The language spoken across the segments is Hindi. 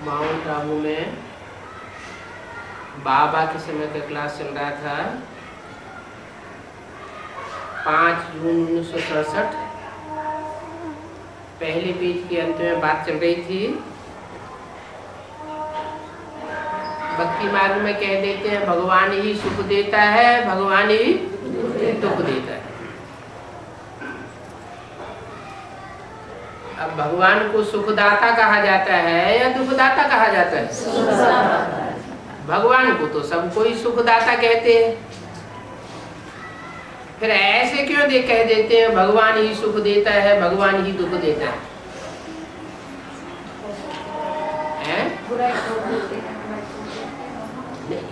माउंट आबू में बाबा के समय का क्लास चल रहा था। 5 जून 1967 पहले पेज के अंत में बात चल रही थी। भक्ति मार्ग में कह देते हैं भगवान ही सुख देता है, भगवान ही दुख देता है। अब भगवान को सुखदाता कहा जाता है या दुखदाता कहा जाता है? भगवान को तो सब कोई सुखदाता कहते हैं, फिर ऐसे क्यों कह देते हैं भगवान ही सुख देता है, भगवान ही दुख देता है?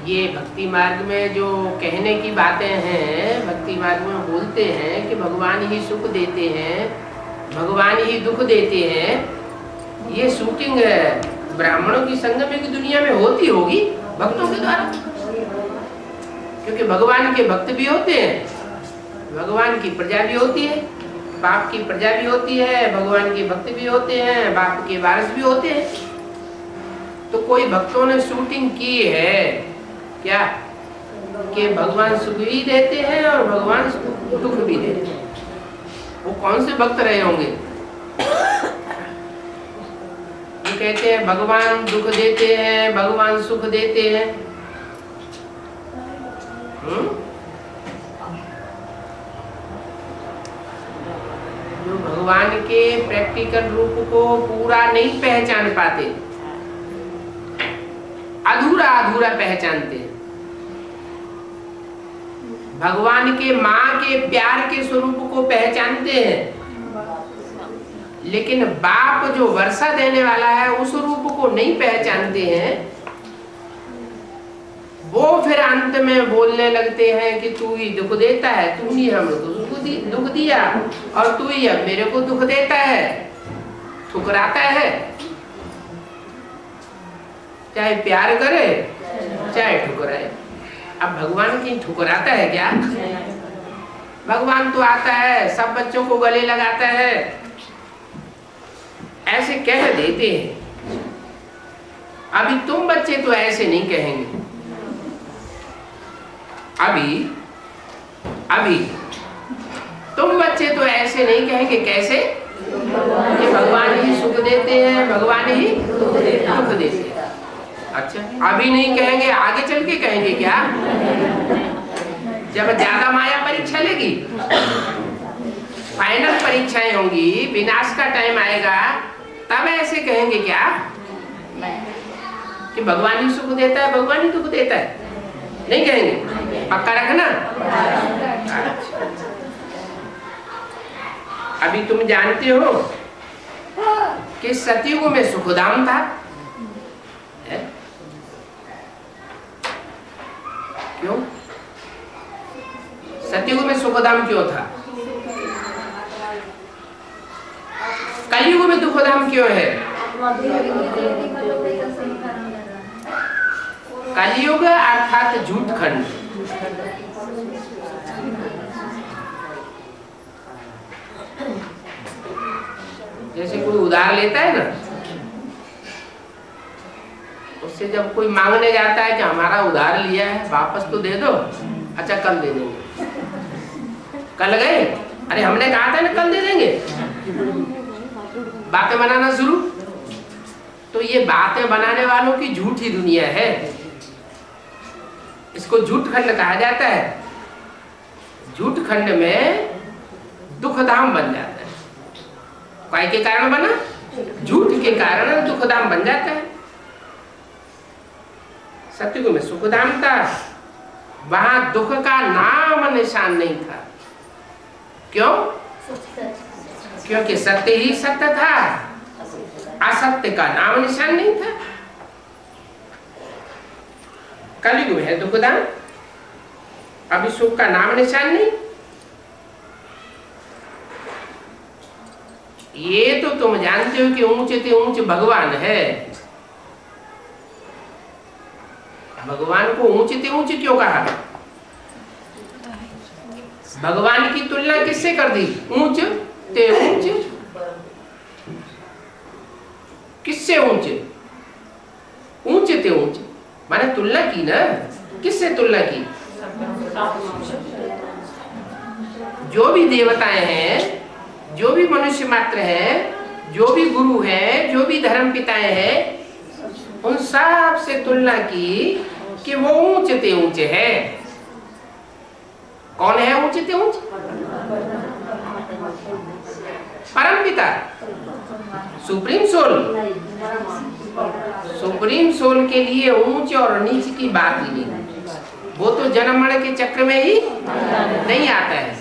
ये भक्ति मार्ग में जो कहने की बातें हैं, भक्ति मार्ग में बोलते हैं कि भगवान ही सुख देते हैं, भगवान ही दुख देते हैं। ये शूटिंग ब्राह्मणों की संगम की दुनिया में होती होगी भक्तों के द्वारा, क्योंकि भगवान के भक्त भी होते हैं, भगवान की प्रजा भी होती है, बाप की प्रजा भी होती है, भगवान के भक्त भी होते हैं, बाप के वारिस भी होते हैं। तो कोई भक्तों ने शूटिंग की है क्या कि भगवान सुख भी देते हैं और भगवान दुख भी देते हैं? वो कौन से भक्त रहे होंगे? वो कहते हैं भगवान दुख देते हैं, भगवान सुख देते हैं। जो भगवान के प्रैक्टिकल रूप को पूरा नहीं पहचान पाते, अधूरा अधूरा पहचानते हैं। भगवान के माँ के प्यार के स्वरूप को पहचानते हैं, लेकिन बाप जो वर्षा देने वाला है उस रूप को नहीं पहचानते हैं। वो फिर अंत में बोलने लगते हैं कि तू ही दुख देता है, तू ही हमको दुख दिया और तू ही अब मेरे को दुख देता है, ठुकराता है। चाहे प्यार करे चाहे ठुकराए। अब भगवान की ठुकराता है क्या? भगवान तो आता है, सब बच्चों को गले लगाता है, ऐसे कह देते हैं। अभी तुम बच्चे तो ऐसे नहीं कहेंगे। अभी तुम बच्चे तो ऐसे नहीं कहेंगे। कैसे? कि भगवान ही सुख देते हैं, भगवान ही दुख देते हैं। अच्छा, अभी नहीं कहेंगे, आगे चल के कहेंगे क्या? जब ज्यादा माया परीक्षा लेगी, फाइनल परीक्षाएं होंगी, विनाश का टाइम आएगा, तब ऐसे कहेंगे क्या कि भगवान ही सुख देता है, भगवान ही दुख देता है? नहीं कहेंगे। पक्का रखना। अभी तुम जानते हो कि सतयुग में सुखधाम था। क्यों सतयुग में सुखधाम क्यों था? कलयुग में दुखधाम क्यों है? कलयुग अर्थात झूठ खंड। जैसे कोई उधार लेता है ना, उससे जब कोई मांगने जाता है कि हमारा उधार लिया है वापस तो दे दो, अच्छा कल दे देंगे। कल गए, अरे हमने कहा था ना कल दे देंगे, बातें बनाना शुरू। तो ये बातें बनाने वालों की झूठी दुनिया है, इसको झूठ खंड कहा जाता है। झूठ खंड में दुखधाम बन जाता है। काय के कारण बना? झूठ के कारण दुखधाम बन जाता है। सतयुग में सुखधाम था, वहां दुख का नाम निशान नहीं था। क्यों? क्योंकि सत्य ही सत्य था, असत्य का नाम निशान नहीं था। कलयुग में है दुखधाम, अभी सुख का नाम निशान नहीं। ये तो तुम जानते हो कि ऊंचे से ऊंचे भगवान है। भगवान को ऊंचे से ऊंचे क्यों कहा? भगवान की तुलना किससे कर दी? ऊंच ते ऊंच। किससे ऊंचे? की ना, किससे तुलना की? जो भी देवताएं हैं, जो भी मनुष्य मात्र हैं, जो भी गुरु हैं, जो भी धर्म पिताएं हैं, उन सब से तुलना की कि वो ऊंचे ते ऊंचे है। कौन है ऊंचे ते ऊंचे? परम पिता, सुप्रीम सोल। सुप्रीम सोल के लिए ऊंचे और नीचे की बात ही नहीं, वो तो जन्म मरण के चक्र में ही नहीं आता है।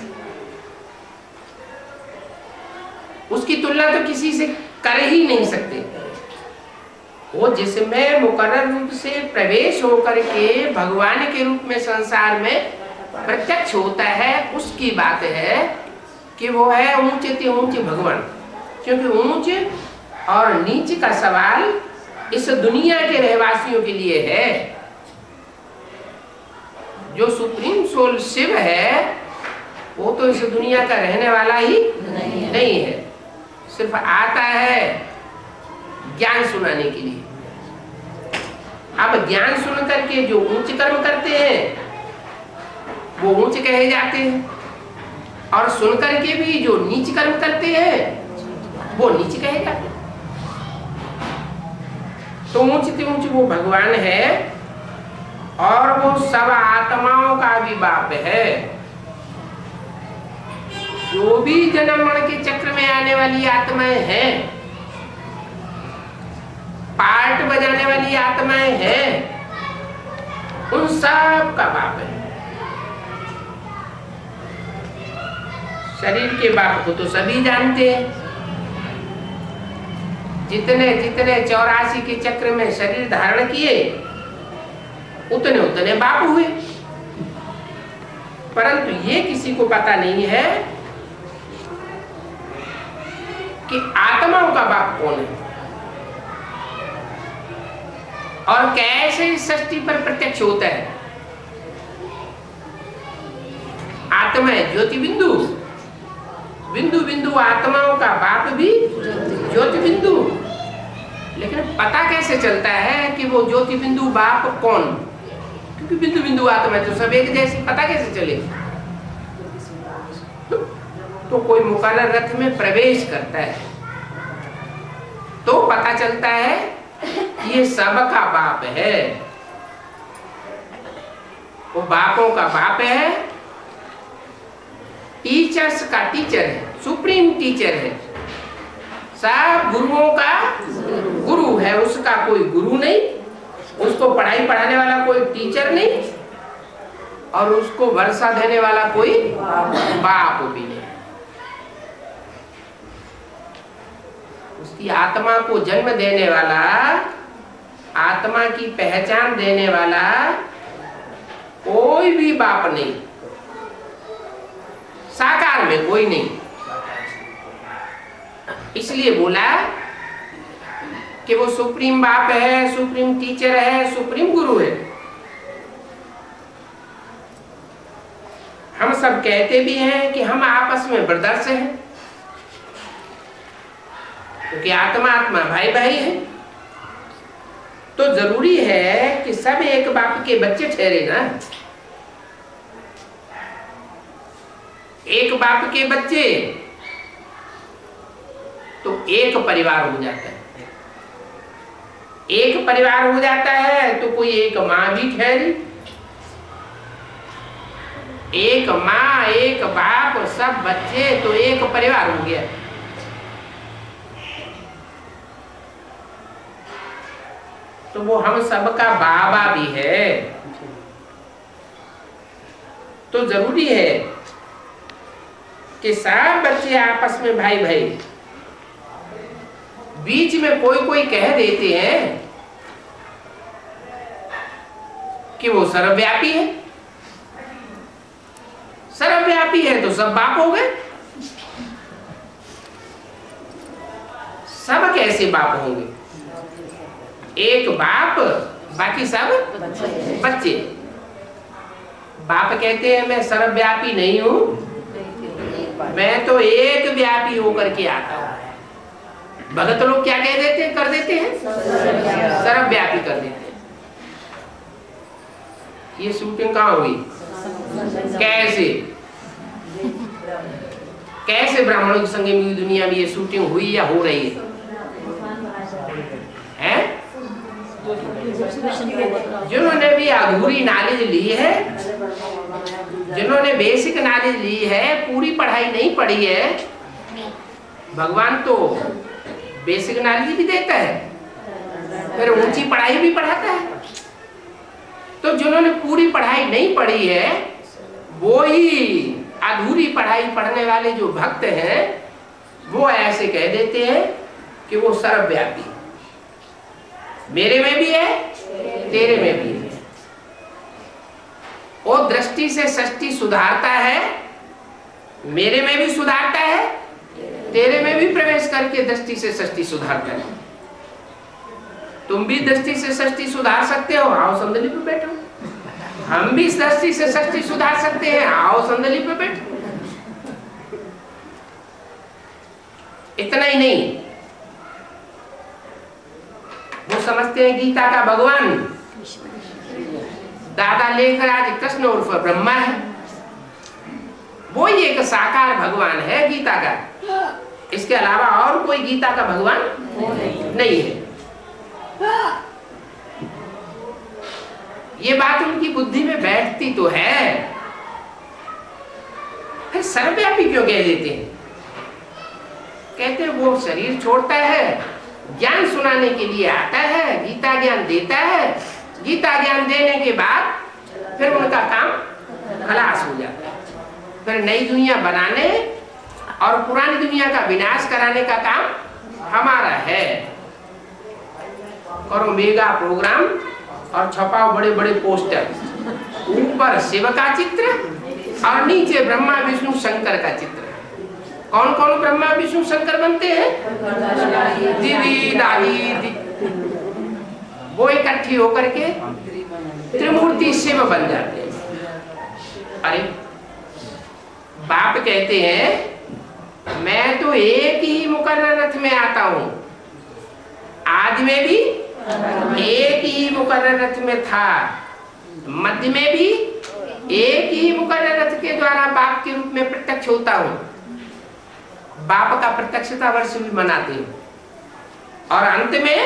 उसकी तुलना तो किसी से कर ही नहीं सकते। वो जिसमें मुकर्रर रूप से प्रवेश होकर के भगवान के रूप में संसार में प्रत्यक्ष होता है, उसकी बात है कि वो है ऊंचे ते ऊंचे भगवान। क्योंकि ऊंचे और नीचे का सवाल इस दुनिया के रहवासियों के लिए है। जो सुप्रीम सोल शिव है, वो तो इस दुनिया का रहने वाला ही नहीं है। सिर्फ आता है ज्ञान सुनाने के लिए। अब ज्ञान सुन करके जो ऊंच कर्म करते हैं वो ऊंच कहे जाते हैं, और सुन करके भी जो नीच कर्म करते हैं वो नीच कहे जाते हैं। तो ऊंच ते ऊंच वो भगवान है, और वो सब आत्माओं का भी बाप है। जो भी जन्म मरण के चक्र में आने वाली आत्माएं हैं, पार्ट बजाने वाली आत्माएं हैं, उन सब का बाप है। शरीर के बाप को तो सभी जानते हैं। जितने जितने 84 के चक्र में शरीर धारण किए, उतने उतने बाप हुए। परंतु ये किसी को पता नहीं है कि आत्माओं का बाप कौन है और कैसे इस सृष्टि पर प्रत्यक्ष होता है। आत्मा है ज्योति बिंदु, बिंदु बिंदु आत्माओं का बाप भी ज्योति बिंदु। लेकिन पता कैसे चलता है कि वो ज्योति बिंदु बाप कौन? क्योंकि बिंदु बिंदु आत्मा तो सब एक जैसी, पता कैसे चले? तो कोई मुकर्रर रथ में प्रवेश करता है तो पता चलता है ये सबका बाप है। वो बापों का बाप है, टीचर्स का टीचर है, सुप्रीम टीचर है, सब गुरुओं का गुरु है। उसका कोई गुरु नहीं, उसको पढ़ाई पढ़ाने वाला कोई टीचर नहीं, और उसको वर्षा देने वाला कोई बाप भी नहीं। उसकी आत्मा को जन्म देने वाला, आत्मा की पहचान देने वाला कोई भी बाप नहीं, साकार में कोई नहीं। इसलिए बोला कि वो सुप्रीम बाप है, सुप्रीम टीचर है, सुप्रीम गुरु है। हम सब कहते भी हैं कि हम आपस में ब्रदर्स हैं, क्योंकि आत्मा आत्मा भाई भाई है। तो जरूरी है कि सब एक बाप के बच्चे ठहरे ना। एक बाप के बच्चे तो एक परिवार हो जाता है। एक परिवार हो जाता है तो कोई एक माँ भी ठहरी, एक माँ एक बाप सब बच्चे तो एक परिवार हो गया। तो वो हम सबका बाबा भी है। तो जरूरी है कि सब बच्चे आपस में भाई भाई। बीच में कोई कोई कह देते हैं कि वो सर्वव्यापी है। सर्वव्यापी है तो सब बाप हो गए। सब कैसे बाप होंगे? एक बाप बाकी सब बच्चे। बाप कहते हैं मैं सर्वव्यापी नहीं हूं, मैं तो एक व्यापी होकर के आता हूं। भगत लोग क्या कह देते हैं, कर देते हैं, सर्वव्यापी कर देते हैं। ये शूटिंग कहाँ हुई? कैसे कैसे ब्राह्मणों की संग में दुनिया में ये शूटिंग हुई या हो रही है? जिन्होंने भी अधूरी नॉलेज ली है, जिन्होंने बेसिक नॉलेज ली है, पूरी पढ़ाई नहीं पढ़ी है, भगवान तो बेसिक नॉलेज भी देता है, फिर ऊंची पढ़ाई भी पढ़ाता है। तो जिन्होंने पूरी पढ़ाई नहीं पढ़ी है, वो ही अधूरी पढ़ाई पढ़ने वाले जो भक्त हैं, वो ऐसे कह देते हैं कि वो सर्वव्यापी, मेरे में भी है, तेरे में भी है। वो दृष्टि से सृष्टि सुधारता है, मेरे में भी सुधारता है, तेरे में भी प्रवेश करके दृष्टि से सृष्टि सुधारता है। तुम भी दृष्टि से सृष्टि सुधार सकते हो, आओ संदली पे बैठो। हम भी दृष्टि से सृष्टि सुधार सकते हैं, आओ संदली पे बैठो। इतना ही नहीं, वो समझते हैं गीता का भगवान दादा लेखराज कृष्ण उर्फ ब्रह्मा है, वो ही एक साकार भगवान है गीता का। इसके अलावा और कोई गीता का भगवान नहीं है। ये बात उनकी बुद्धि में बैठती तो है, फिर सर्वव्यापी क्यों कह देते हैं? कहते हैं वो शरीर छोड़ता है, ज्ञान सुनाने के लिए आता है, गीता ज्ञान देता है, गीता ज्ञान देने के बाद फिर उनका काम खलास हो जाता है। फिर नई दुनिया बनाने और पुरानी दुनिया का विनाश कराने का काम हमारा है। करो मेगा प्रोग्राम और छपाओ बड़े बड़े पोस्टर, ऊपर शिव का चित्र और नीचे ब्रह्मा विष्णु शंकर का चित्र। कौन कौन ब्रह्मा विष्णु शंकर बनते हैं? दिवी दादी, वो इकट्ठी होकर के त्रिमूर्ति शिव बन जाते हैं। अरे बाप कहते हैं मैं तो एक ही मुकर्रर रथ में आता हूं, आदि में भी एक ही मुकर्रर रथ में था, मध्य में भी एक ही मुकर्रर रथ के द्वारा बाप के रूप में प्रत्यक्ष होता हूं। बाप का प्रत्यक्षता वर्ष भी मनाते हैं और अंत में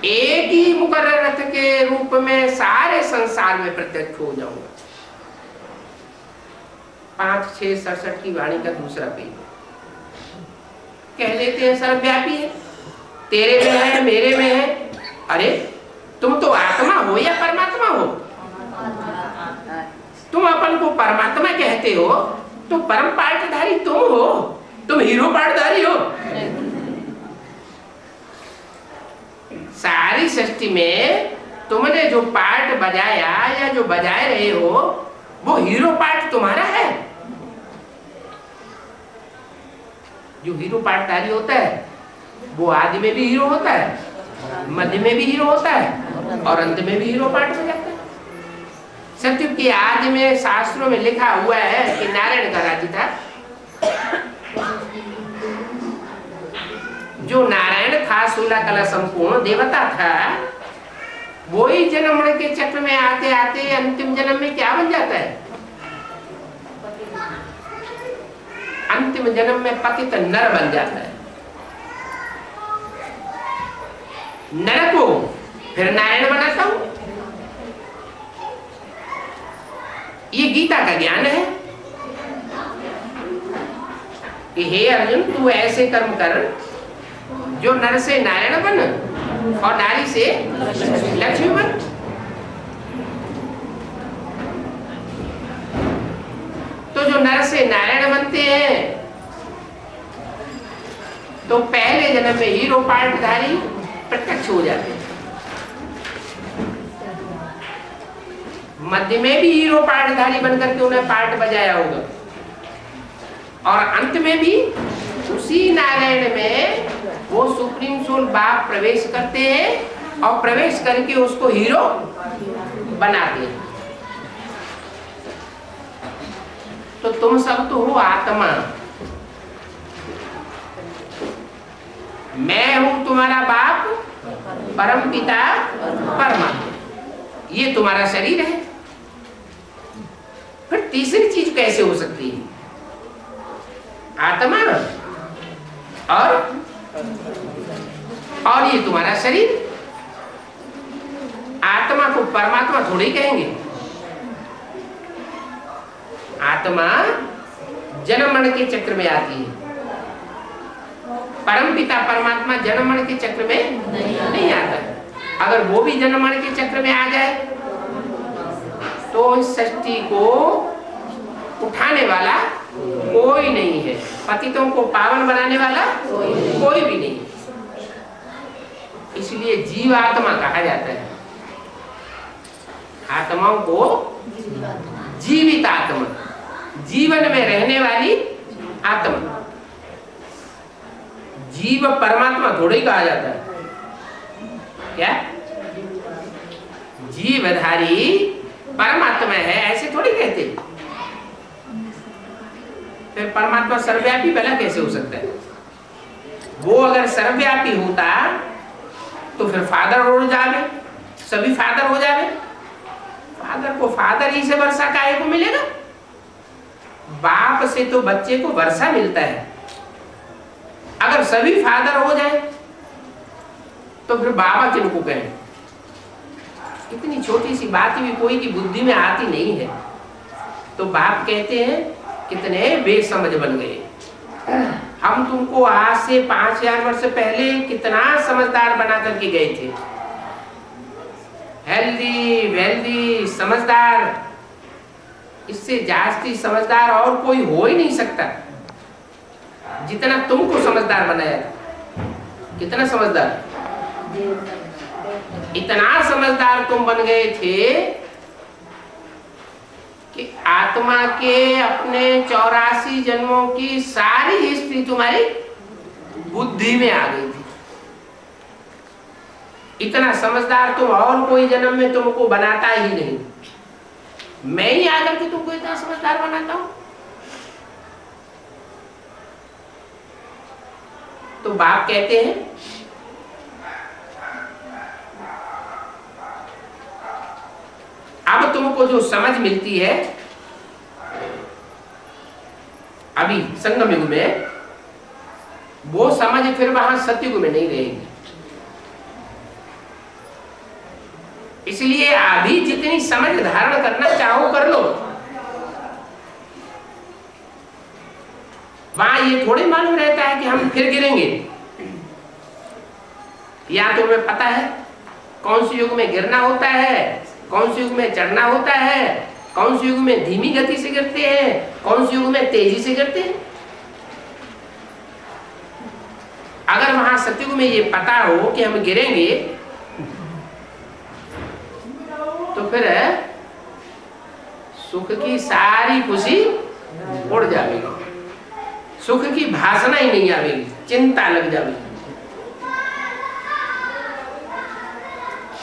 एक ही मुकर्रर रथ के रूप में सारे संसार में प्रत्यक्ष हो जाऊंगा। 5-6-67 की वाणी का दूसरा पेज कह देते हैं सर्वव्यापी है, तेरे में है, मेरे में है। अरे तुम तो आत्मा हो या परमात्मा हो? तुम अपन को परमात्मा कहते हो तो परम पाठधारी तुम हो, तुम हीरो पाठधारी हो। सारी सृष्टि में तुमने जो पाठ बजाया या जो बजाए रहे हो, वो हीरो पाठ तुम्हारा है। जो हीरो पाठधारी होता है वो आदि में भी हीरो होता है, मध्य में भी हीरो होता है और अंत में भी हीरो पाठ बजाता है। सत्युग की आदि में शास्त्रों में लिखा हुआ है कि नारायण का राज्य था। जो नारायण था 16 कला संपूर्ण देवता था, वो ही जन्म मरण के चक्र में आते आते अंतिम जन्म में क्या बन जाता है? अंतिम जन्म में पतित नर बन जाता है। नर को फिर नारायण बनाता हूं। ये गीता का ज्ञान है कि हे अर्जुन, तू ऐसे कर्म कर जो नर से नारायण बन और नारी से लक्ष्मी बन। तो जो नर से नारायण बनते हैं तो पहले जन्म में हीरो पाठधारी प्रत्यक्ष हो जाते हैं, मध्य में भी हीरो पाठधारी बनकर के उन्हें पाठ बजाया होगा और अंत में भी उसी नारायण में वो सुप्रीम सोल बाप प्रवेश करते हैं और प्रवेश करके उसको हीरो बनाते हैं। तो तुम सब तो हो आत्मा, मैं हूं तुम्हारा बाप परम पिता परमात्मा। ये तुम्हारा शरीर है। फिर तीसरी चीज कैसे हो सकती है? आत्मा और ये तुम्हारा शरीर। आत्मा को परमात्मा थोड़ी कहेंगे। आत्मा जन्म मरण के चक्र में आती है। परम पिता परमात्मा जन्म मरण के चक्र में नहीं आता। अगर वो भी जन्म मरण के चक्र में आ जाए तो इस सृष्टि को उठाने वाला कोई नहीं है। पतितों को पावन बनाने वाला कोई भी नहीं। इसलिए जीव आत्मा कहा जाता है। आत्माओं को जीवित आत्मा, जीवन में रहने वाली आत्मा। जीव परमात्मा थोड़ी कहा जाता है। क्या जीवधारी परमात्मा है ऐसे थोड़ी कहते। फिर परमात्मा सर्वव्यापी भला कैसे हो सकता है? वो अगर सर्वव्यापी होता तो फिर फादर हो जावे, सभी फादर हो जावे। फादर को फादर ही से वर्षा काहे को मिलेगा? बाप से तो बच्चे को वर्षा मिलता है। अगर सभी फादर हो जाए तो फिर बाबा किनको कहें? इतनी छोटी सी बात भी कोई की बुद्धि में आती नहीं है। तो बाप कहते हैं कितने बेसमझ बन गए। हम तुमको आज से 5000 वर्ष पहले कितना समझदार बना करके गए थे। हेल्दी वेल्दी समझदार, इससे जास्ती समझदार और कोई हो ही नहीं सकता जितना तुमको समझदार बनाया था। कितना समझदार? इतना समझदार तुम बन गए थे कि आत्मा के अपने 84 जन्मों की सारी हिस्ट्री तुम्हारी बुद्धि में आ गई थी। इतना समझदार तुम और कोई जन्म में तुमको बनाता ही नहीं। मैं ही आकर के तुमको इतना समझदार बनाता हूं। तो बाप कहते हैं अब तुमको जो समझ मिलती है अभी संगम युग में, वो समझ फिर वहां सतयुग में नहीं रहेगी। इसलिए अभी जितनी समझ धारण करना चाहो कर लो। वहां ये थोड़ी मालूम रहता है कि हम फिर गिरेंगे। या तो हमें पता है कौन से युग में गिरना होता है, कौन से युग में चढ़ना होता है, कौन से युग में धीमी गति से गिरते हैं, कौन से युग में तेजी से गिरते हैं। अगर वहां सतयुग में ये पता हो कि हम गिरेंगे तो फिर सुख की सारी खुशी उड़ जाएगी। सुख की भाषणा ही नहीं आवेगी, चिंता लग जाएगी।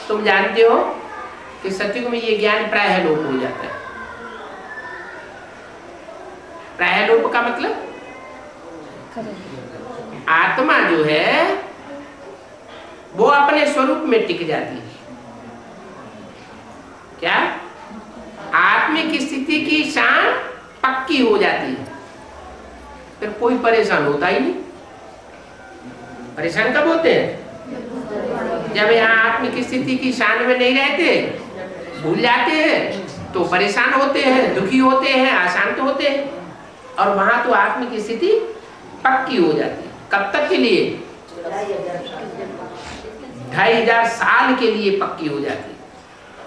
तुम जानते हो कि सतयुग में ये ज्ञान प्रायः लोप हो जाता है। प्रायः लोप का मतलब आत्मा जो है वो अपने स्वरूप में टिक जाती है। क्या? आत्मिक स्थिति की शान पक्की हो जाती है। फिर कोई परेशान होता ही नहीं। परेशान कब होते हैं? जब यहाँ आत्मिक स्थिति की शान में नहीं रहते, भूल जाते हैं तो परेशान होते हैं, दुखी होते हैं, अशांत होते हैं। और वहां तो आत्मिक स्थिति पक्की हो जाती है। कब तक के लिए? 2500 साल के लिए पक्की हो जाती है।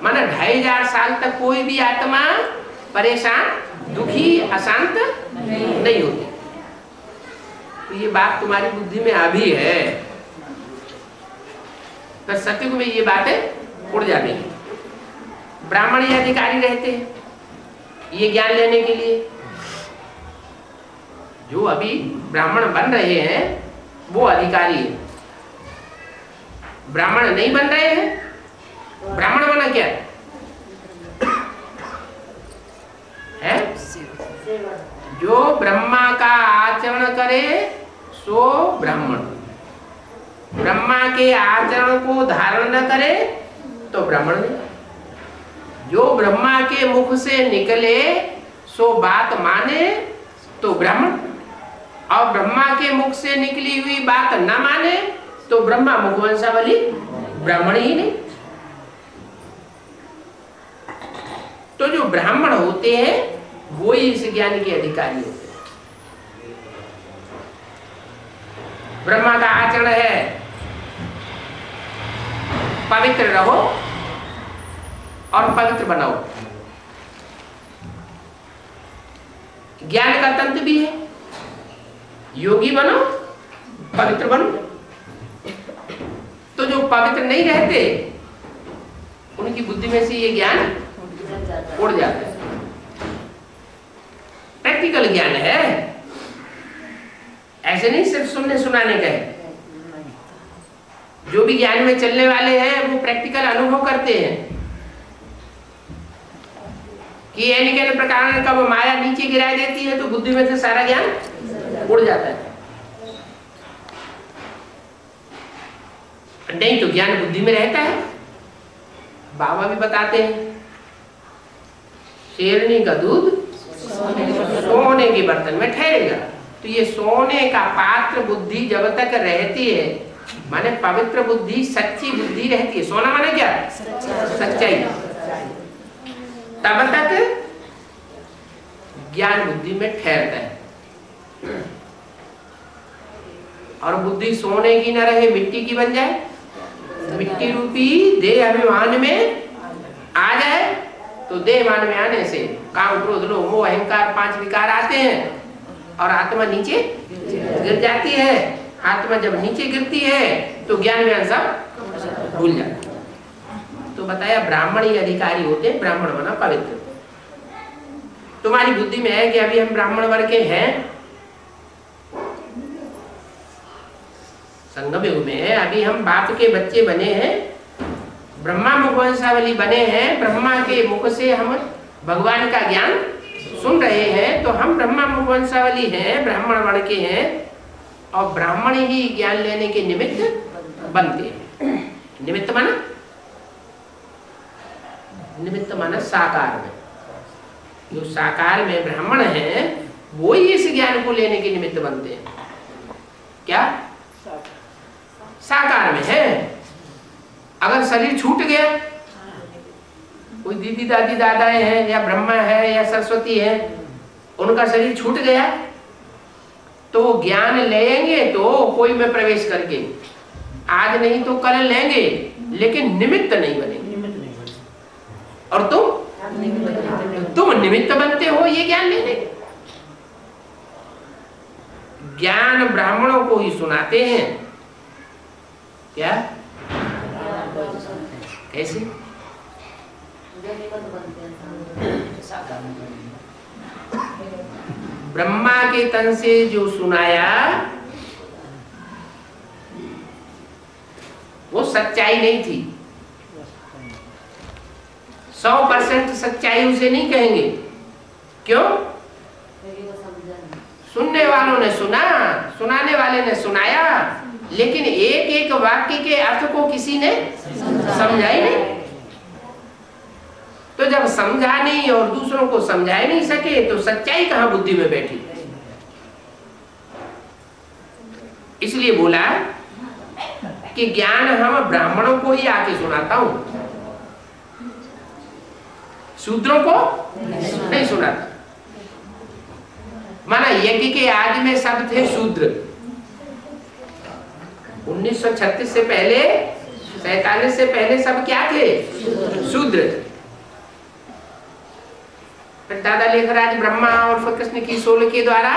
माना 2500 साल तक कोई भी आत्मा परेशान, दुखी, अशांत नहीं होती। तो ये बात तुम्हारी बुद्धि में अभी है। तो सतयुग में ये बातें उड़ जाती हैं। ब्राह्मण या अधिकारी रहते हैं ये ज्ञान लेने के लिए। जो अभी ब्राह्मण बन रहे हैं वो अधिकारी है। ब्राह्मण नहीं बन रहे हैं। ब्राह्मण बना क्या है? जो ब्रह्मा का आचरण करे सो ब्राह्मण। ब्रह्मा के आचरण को धारण न करे तो ब्राह्मण नहीं। जो ब्रह्मा के मुख से निकले सो बात माने तो ब्राह्मण, और ब्रह्मा के मुख से निकली हुई बात न माने तो ब्रह्मा मुखवंशावली ब्राह्मण ही नहीं। तो जो ब्राह्मण होते हैं वो ही इस ज्ञान के अधिकारी होते हैं। ब्रह्मा का आचरण है पवित्र रहो और पवित्र बनाओ। ज्ञान का तंत्र भी है, योगी बनो पवित्र बनो। तो जो पवित्र नहीं रहते उनकी बुद्धि में से ये ज्ञान उड़ जाता है। प्रैक्टिकल ज्ञान है, ऐसे नहीं सिर्फ सुनने सुनाने का है। जो भी ज्ञान में चलने वाले हैं वो प्रैक्टिकल अनुभव करते हैं कि अनेक प्रकार का माया नीचे गिरा देती है तो बुद्धि में से सारा ज्ञान उड़ जाता है। नहीं तो ज्ञान बुद्धि में रहता है। बाबा भी बताते हैं शेरनी का दूध सोने के बर्तन में ठहरेगा। तो ये सोने का पात्र बुद्धि जब तक रहती है, माने पवित्र बुद्धि, सच्ची बुद्धि रहती है। सोना माने क्या? सच्चाई। तब तक ज्ञान बुद्धि में ठहरता है। और बुद्धि सोने की न रहे मिट्टी की बन जाए, मिट्टी रूपी देह अभिमान में आ जाए तो देहमान में आने से काम क्रोध लोभ मोह अहंकार 5 विकार आते हैं और आत्मा नीचे गिर जाती है। आत्मा जब नीचे गिरती है तो ज्ञान में सब भूल जाता है। तो बताया ब्राह्मण ही अधिकारी होते हैं, ब्राह्मण बना पवित्र। तुम्हारी बुद्धि में है कि अभी हम ब्राह्मण वर्ग के हैं, संगम युग में अभी हम बाप के बच्चे बने हैं, ब्रह्मा मुखवंशावली बने हैं, ब्रह्मा के मुख से हम भगवान का ज्ञान सुन रहे हैं। तो हम ब्रह्मा मुखवंशावली हैं, ब्राह्मण वर्ण के हैं और ब्राह्मण ही ज्ञान लेने के निमित्त बनते हैं। निमित्त माना, निमित्त माना साकार में। जो साकार में ब्राह्मण है वो ही इस ज्ञान को लेने के निमित्त बनते हैं। क्या साकार में है? अगर शरीर छूट गया, कोई दीदी दादी दादाएं हैं या ब्रह्मा है या सरस्वती है, उनका शरीर छूट गया तो वो ज्ञान लेंगे तो कोई में प्रवेश करके, आज नहीं तो कल लेंगे, लेकिन निमित्त नहीं बनेंगे। और तुम निमित्त बनते हो ये ज्ञान लेने। ज्ञान ब्राह्मणों को ही सुनाते हैं। क्या? कैसे? ब्रह्मा के तन से जो सुनाया वो सच्चाई नहीं थी। 100% सच्चाई उसे नहीं कहेंगे। क्यों? सुनने वालों ने सुना, सुनाने वाले ने सुनाया, लेकिन एक एक वाक्य के अर्थ को किसी ने समझा ही नहीं। तो जब समझा नहीं और दूसरों को समझा नहीं सके तो सच्चाई कहां बुद्धि में बैठी। इसलिए बोला कि ज्ञान हम ब्राह्मणों को ही आके सुनाता हूं, शूद्रों को नहीं सुनाता। माना यज्ञ के आदि में सब थे शूद्र। 1936 से पहले, 47 से पहले सब क्या थे? शूद्र। फिर दादा लेखराज ब्रह्मा और फिर कृष्ण की सोल के द्वारा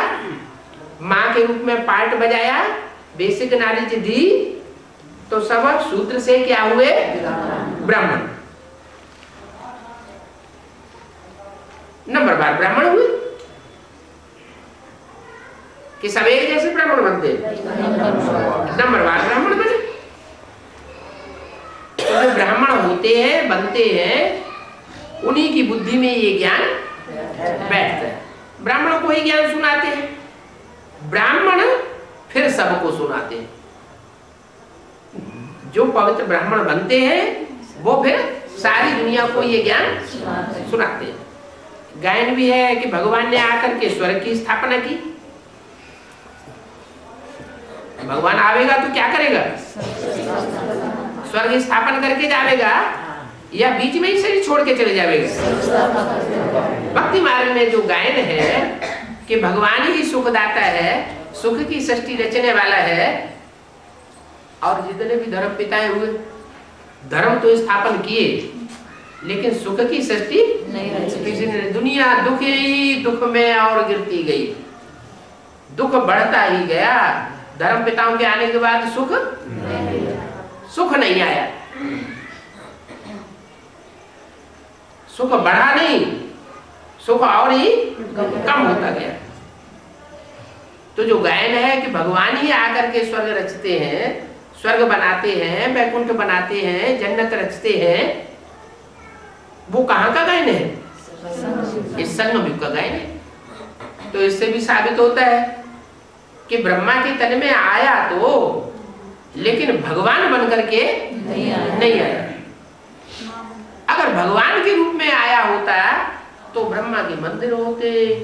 माँ के रूप में पार्ट बजाया, बेसिक नॉलेज दी, तो सब शूद्र से क्या हुए? ब्राह्मण। नंबरवार ब्राह्मण हुए कि सब एक जैसे ब्राह्मण बनते? नंबरवार ब्राह्मण बने। तो जो ब्राह्मण होते हैं, बनते हैं, उन्हीं की बुद्धि में ये ज्ञान बैठता है। ब्राह्मणों को ही ज्ञान सुनाते हैं, ब्राह्मण फिर सबको सुनाते हैं। जो पवित्र ब्राह्मण बनते हैं वो फिर सारी दुनिया को ये ज्ञान सुनाते हैं। गायन भी है कि भगवान ने आकर के स्वर्ग की स्थापना की। भगवान आवेगा तो क्या करेगा? स्वर्ग स्थापन करके जावेगा या बीच में ही शरीर छोड़ के चले जावेगा? भक्ति मार्ग में जो गायन है कि भगवान ही सुखदाता है, सुख की सृष्टि रचने वाला है, और जितने भी धर्म पिताएं हुए धर्म तो स्थापन किए लेकिन सुख की सृष्टि किसी ने। दुनिया दुख ही दुख में और गिरती गई, दुख बढ़ता ही गया। धर्म पिताओं के आने के बाद सुख नहीं आया, सुख बढ़ा नहीं, सुख और ही कम होता गया। तो जो गायन है कि भगवान ही आकर के स्वर्ग रचते हैं, स्वर्ग बनाते हैं, वैकुंठ बनाते हैं, जन्नत रचते हैं, वो कहाँ का गायन है? इस संगम का गायन है। तो इससे भी साबित होता है कि ब्रह्मा के तन में आया तो, लेकिन भगवान बनकर के नहीं आया। अगर भगवान के रूप में आया होता तो ब्रह्मा के मंदिर होते,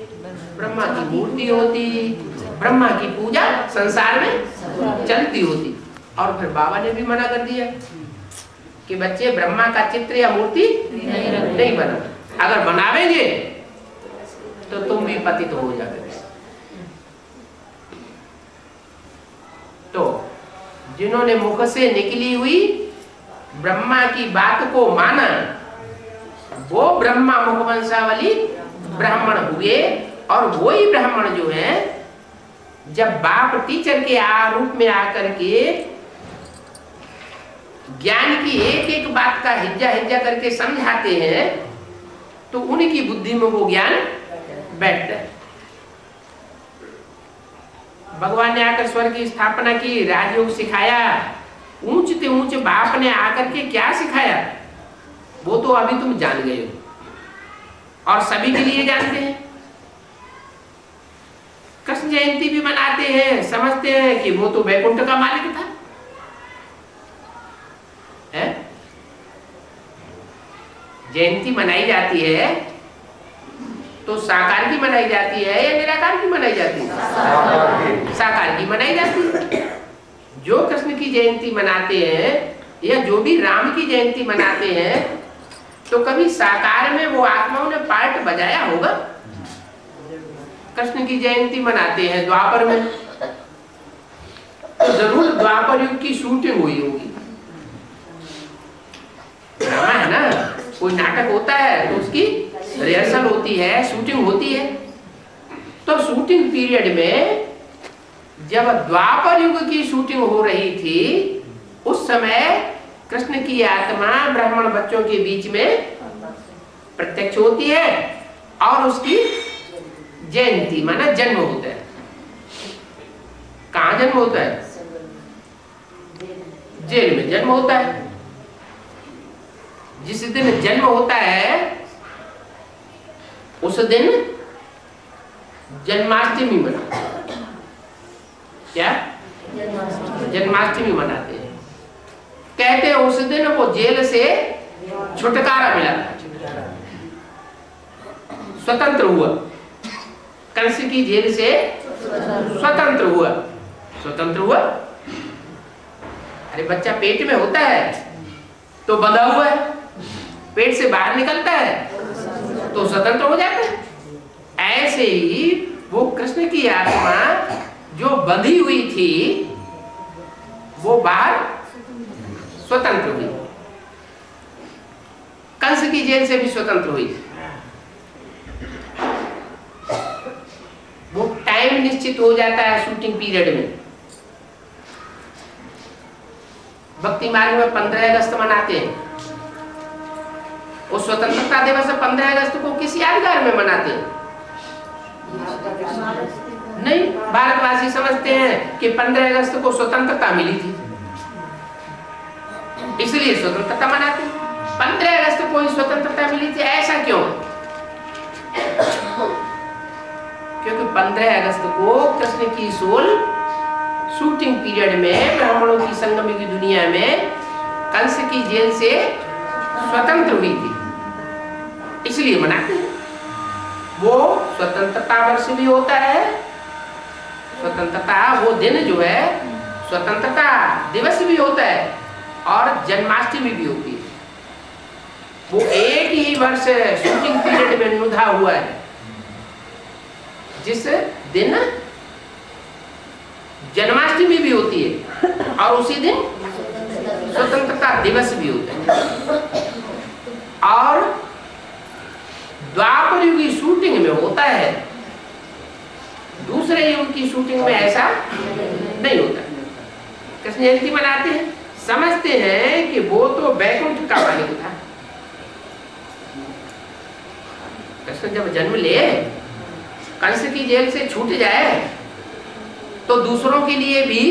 ब्रह्मा की मूर्ति होती, ब्रह्मा की पूजा संसार में चलती होती। और फिर बाबा ने भी मना कर दिया कि बच्चे ब्रह्मा का चित्र या मूर्ति नहीं बना, अगर बनावेंगे तो तुम भी पतित हो जाओगे। तो जिन्होंने मुख से निकली हुई ब्रह्मा की बात को माना, वो ब्रह्मा मुखवंशावली ब्राह्मण हुए। और वही ब्राह्मण जो है जब बाप टीचर के रूप में आकर के ज्ञान की एक एक बात का हिज्जा हिज्जा करके समझाते हैं तो उनकी बुद्धि में वो ज्ञान बैठता है। भगवान ने आकर स्वर्ग की स्थापना की, राजयोग सिखाया, ऊंच से ऊंच बाप ने आकर के क्या सिखाया वो तो अभी तुम जान गए हो और सभी के लिए जानते हैं। कृष्ण जयंती भी मनाते हैं, समझते हैं कि वो तो वैकुंठ का मालिक था, है? जयंती मनाई जाती है तो साकार की मनाई जाती है या निराकार की मनाई जाती है? साकार की मनाई जाती है। जो कृष्ण की जयंती मनाते हैं या जो भी राम की जयंती मनाते हैं तो कभी साकार में वो आत्माओं ने पार्ट बजाया होगा? कृष्ण की जयंती मनाते हैं द्वापर में तो जरूर द्वापर युग की शूटिंग हुई होगी। ड्रामा है ना, कोई नाटक होता है तो उसकी रिहर्सल होती है, शूटिंग होती है। तो शूटिंग पीरियड में जब द्वापर युग की शूटिंग हो रही थी उस समय कृष्ण की आत्मा ब्राह्मण बच्चों के बीच में प्रत्यक्ष होती है और उसकी जयंती माना जन्म होता है। कहाँ जन्म होता है? जेल में जन्म होता है। जिस दिन जन्म होता है उस दिन जन्माष्टमी मनाते हैं। क्या? जन्माष्टमी मनाते हैं। कहते हैं उस दिन वो जेल से छुटकारा मिला, स्वतंत्र हुआ, कंस की जेल से स्वतंत्र हुआ। स्वतंत्र हुआ, अरे बच्चा पेट में होता है तो बंधा हुआ है, पेट से बाहर निकलता है तो स्वतंत्र हो जाता है। ऐसे ही वो कृष्ण की आत्मा जो बंधी हुई थी वो बाहर स्वतंत्र हुई, कंस की जेल से भी स्वतंत्र हुई। वो टाइम निश्चित हो जाता है शूटिंग पीरियड में। भक्ति मार्ग में 15 अगस्त मनाते हैं। वो स्वतंत्रता दिवस 15 अगस्त को किस यादगार में मनाते हैं? नहीं, भारतवासी समझते हैं कि 15 अगस्त को स्वतंत्रता मिली थी इसलिए स्वतंत्रता मनाते हैं। 15 अगस्त को ही स्वतंत्रता मिली थी, ऐसा क्यों? क्योंकि 15 अगस्त को कृष्ण की सोल शूटिंग पीरियड में ब्राह्मणों की संगम की दुनिया में कंस की जेल से स्वतंत्र हुई थी, इसलिए मनाते हैं। वो स्वतंत्रता वर्ष भी होता है, स्वतंत्रता वो दिन जो है स्वतंत्रता दिवस भी होता है, और जन्माष्टमी भी होती है। वो एक ही वर्ष शूटिंग पीरियड में नुधा हुआ है, जिस दिन जन्माष्टमी भी होती है और उसी दिन स्वतंत्रता दिवस भी होता है। और द्वापर युग की शूटिंग में होता है, दूसरे युग की शूटिंग में ऐसा नहीं होता। कृष्ण जयंती मनाते हैं, समझते हैं कि वो तो वैकुंठ का मालिक था। कृष्ण जब जन्म ले, कंस की जेल से छूट जाए, तो दूसरों के लिए भी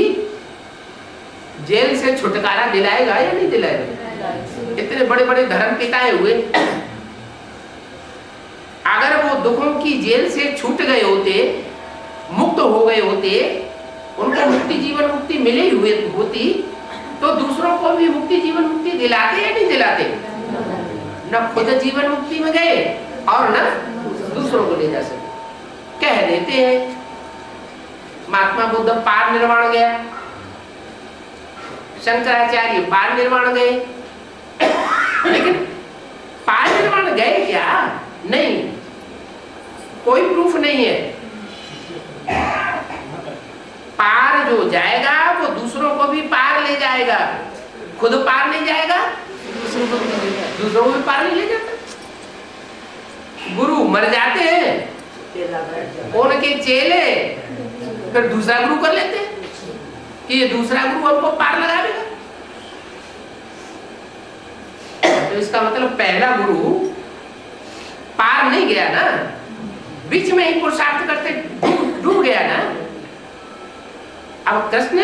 जेल से छुटकारा दिलाएगा या नहीं दिलाएगा? इतने बड़े बड़े धर्म पिताएं हुए, अगर वो दुखों की जेल से छूट गए होते, मुक्त हो गए होते, उनको मुक्ति जीवन मुक्ति मिले हुए होती, तो दूसरों को भी मुक्ति जीवन मुक्ति दिलाते या नहीं दिलाते? न खुद जीवन मुक्ति में गए और न दूसरों को ले जा सके। कह देते हैं महात्मा बुद्ध पार निर्वाण गया, शंकराचार्य पार निर्वाण गए, लेकिन पार निर्वाण गए क्या? नहीं, कोई प्रूफ नहीं है। पार जो जाएगा वो दूसरों को भी पार ले जाएगा, खुद पार नहीं जाएगा, दूसरों को भी पार नहीं ले जाता। गुरु मर जाते हैं, उनके चेले फिर दूसरा गुरु कर लेते हैं कि ये दूसरा गुरु हमको पार लगा देगा। तो इसका मतलब पहला गुरु पार नहीं गया ना, बीच में ही पुरुषार्थ करते डूब गया ना। अब कृष्ण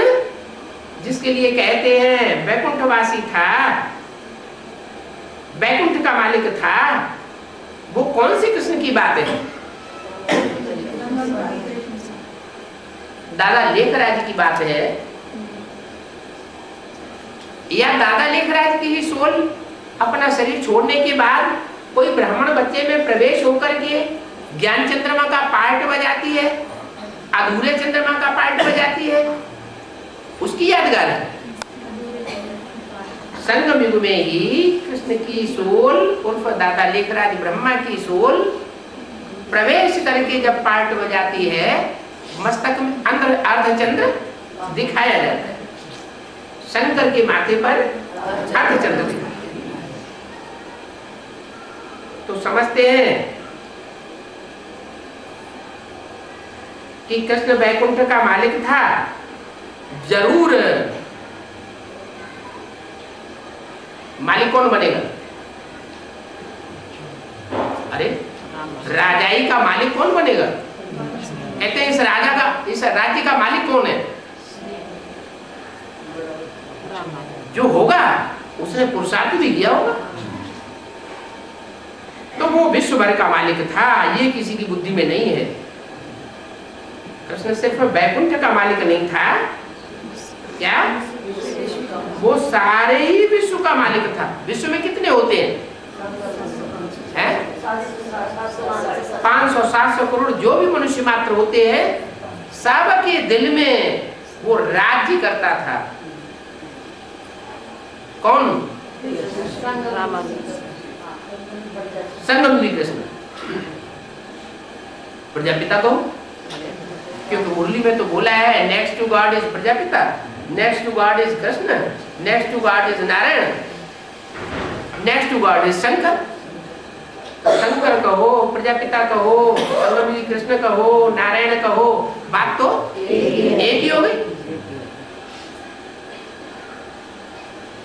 जिसके लिए कहते हैं वैकुंठवासी था, वैकुंठ का मालिक था, वो कौन सी कृष्ण की बात है? दादा लेखराज की बात है, या दादा लेखराज की ही सोल अपना शरीर छोड़ने के बाद कोई ब्राह्मण बच्चे में प्रवेश होकर के ज्ञान चंद्रमा का पार्ट बजाती है, अधूरे चंद्रमा का पार्ट बजाती है, उसकी यादगार है। संगम युग में ही कृष्ण की सोल उर्फ दादा लेखराज ब्रह्मा की सोल प्रवेश करके जब पार्ट बजाती है, मस्तक में अंदर अर्धचंद्र दिखाया जाता है, शंकर के माथे पर अर्धचंद्र दिखाया। तो समझते हैं कि कृष्ण वैकुंठ का मालिक था, जरूर। मालिक कौन बनेगा? अरे राजाई का मालिक कौन बनेगा? कहते हैं इस राज्य का मालिक कौन है? जो होगा उसने पुरुषार्थ भी किया होगा। तो वो विश्व भर का मालिक था, ये किसी की बुद्धि में नहीं है। कृष्ण सिर्फ वैकुंठ का मालिक नहीं था, क्या वो सारे ही विश्व का मालिक था। विश्व में कितने होते हैं? 500-700 करोड़ जो भी मनुष्य मात्र होते हैं, सबके दिल में वो राज्य करता था। कौन? संगम कृष्ण। प्रजापिता को, क्योंकि मुरली में तो बोला है next to God is Prajapita, next to God is Krishna, next to God is Narayan, next to God is Shankar. Shankar कहो, प्रजापिता कहो, संगम कृष्ण कहो, नारायण कहो, बात तो एक ही हो गई।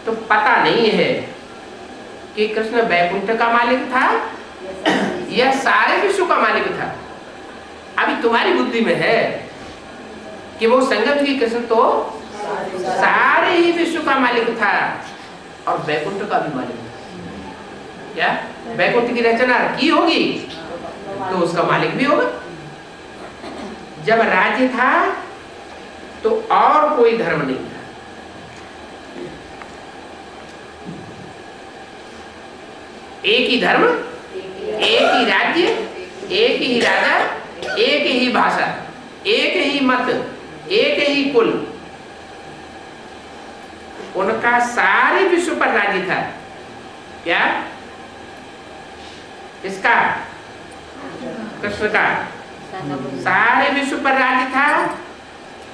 तो पता नहीं है कि कृष्ण वैकुंठ का मालिक था या सारे विश्व का मालिक था। अभी तुम्हारी बुद्धि में है कि वो संगम की कृष्ण तो सारे ही विश्व का मालिक था और वैकुंठ का भी मालिक था। क्या वैकुंठ की रचना की होगी तो उसका मालिक भी होगा। जब राज्य था तो और कोई धर्म नहीं था। एक ही धर्म, एक ही राज्य, एक ही राजा, एक ही भाषा, एक ही मत, एक ही कुल। उनका सारे विश्व पर राज्य था। क्या? किसका? कृष्ण का सारे विश्व पर राज्य था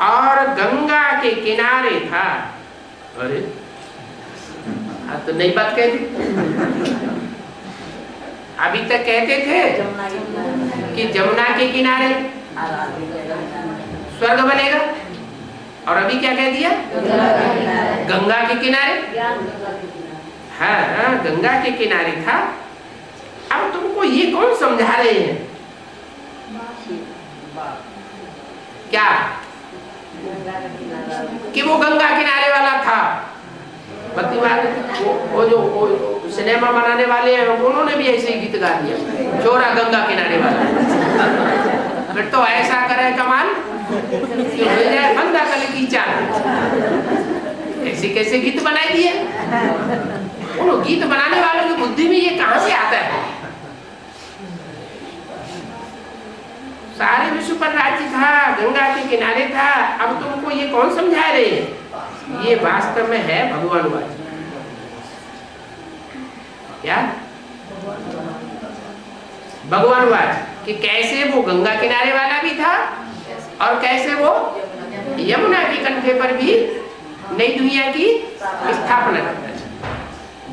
और गंगा के किनारे था। अरे तो नई बात कह दी। अभी तक कहते थे कि जमुना के किनारे स्वर्ग बनेगा, और अभी क्या कह दिया? गंगा के किनारे। हाँ, गंगा के किनारे था। अब तुमको ये कौन समझा रहे हैं? क्या कि वो गंगा किनारे वाला था? भक्ति मार्ग वो जो सिनेमा बनाने वाले हैं उन्होंने भी ऐसे ही गीत गा दिया, चोरा गंगा किनारे वाला। फिर तो ऐसा करे कमाल कि हो जाए बंदा कल की चाल। ऐसे कैसे गीत बनाए दिए? उन गीत बनाने वालों की बुद्धि में ये कहां से आता है? सारे विश्व पर राज्य था, गंगा के किनारे था। अब तुमको ये कौन समझा रहे हैं? ये वास्तव में है भगवानवाद। क्या? भगवानवाद कि कैसे वो गंगा किनारे वाला भी था और कैसे वो यमुना के कंठे पर भी नई दुनिया की स्थापना करता है।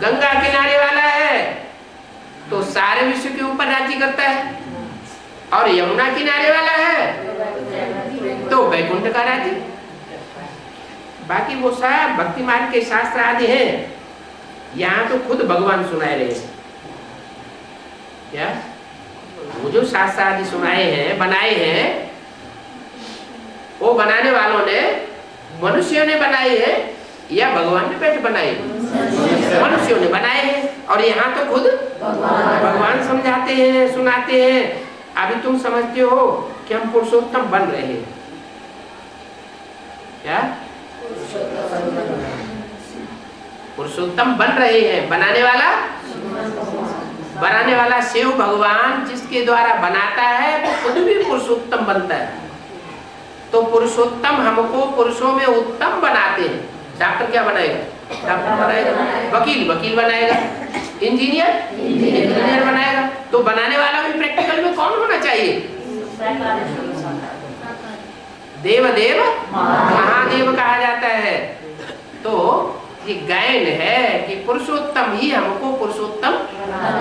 गंगा किनारे वाला है तो सारे विश्व के ऊपर राज्य करता है, और यमुना किनारे वाला है तो वैकुंठ का राज्य। बाकी वो सब भक्ति मार्ग के शास्त्र आदि हैं, यहाँ तो खुद भगवान सुनाए रहे हैं। क्या? वो जो शास्त्र आदि सुनाए हैं, बनाए हैं, वो बनाने वालों ने, मनुष्यों ने बनाए हैं या भगवान ने बैठ बनाए? मनुष्यों ने बनाए हैं। और यहाँ तो खुद भगवान समझाते हैं, सुनाते हैं। अभी तुम समझते हो कि हम पुरुषोत्तम बन रहे हैं। क्या? पुरुषोत्तम बन रहे हैं। बनाने वाला शिव भगवान जिसके द्वारा बनाता है वो खुद भी पुरुषोत्तम बनता है। तो पुरुषोत्तम हमको पुरुषों में उत्तम बनाते हैं। डॉक्टर क्या बनाएगा? डॉक्टर बनाएगा। वकील बनाएगा। इंजीनियर बनाएगा। तो बनाने वाला भी प्रैक्टिकल में कौन होना चाहिए? देवदेव महादेव कहा जाता है। तो ये गायन है कि पुरुषोत्तम ही हमको पुरुषोत्तम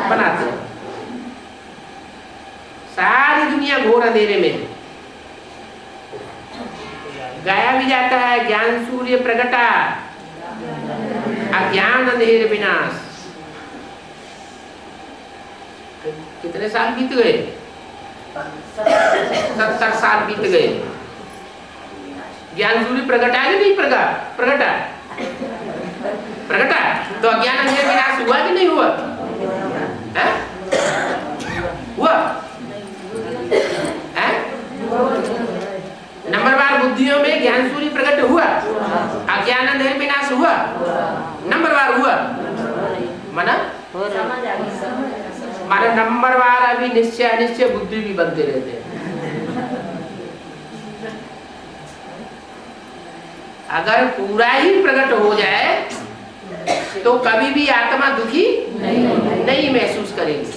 बनाते हैं। सारी दुनिया घोर अंधेरे में है। गाया भी जाता है ज्ञान सूर्य प्रगटा, अज्ञान अंधेर विनाश। कितने साल बीत गए? 70 साल बीत गए। ज्ञान सूर्य प्रगटा कि नहीं? प्रगटा तो अज्ञान अंधेर विनाश हुआ कि नहीं हुआ? हुआ? नंबरवार बुद्धियों में ज्ञान सूर्य प्रकट हुआ, अज्ञान अंधेर विनाश हुआ, नंबरवार हुआ। माना नंबरवार अभी निश्चय अनिश्चय बुद्धि भी बनते रहते हैं। अगर पूरा ही प्रकट हो जाए तो कभी भी आत्मा दुखी नहीं महसूस करेगी।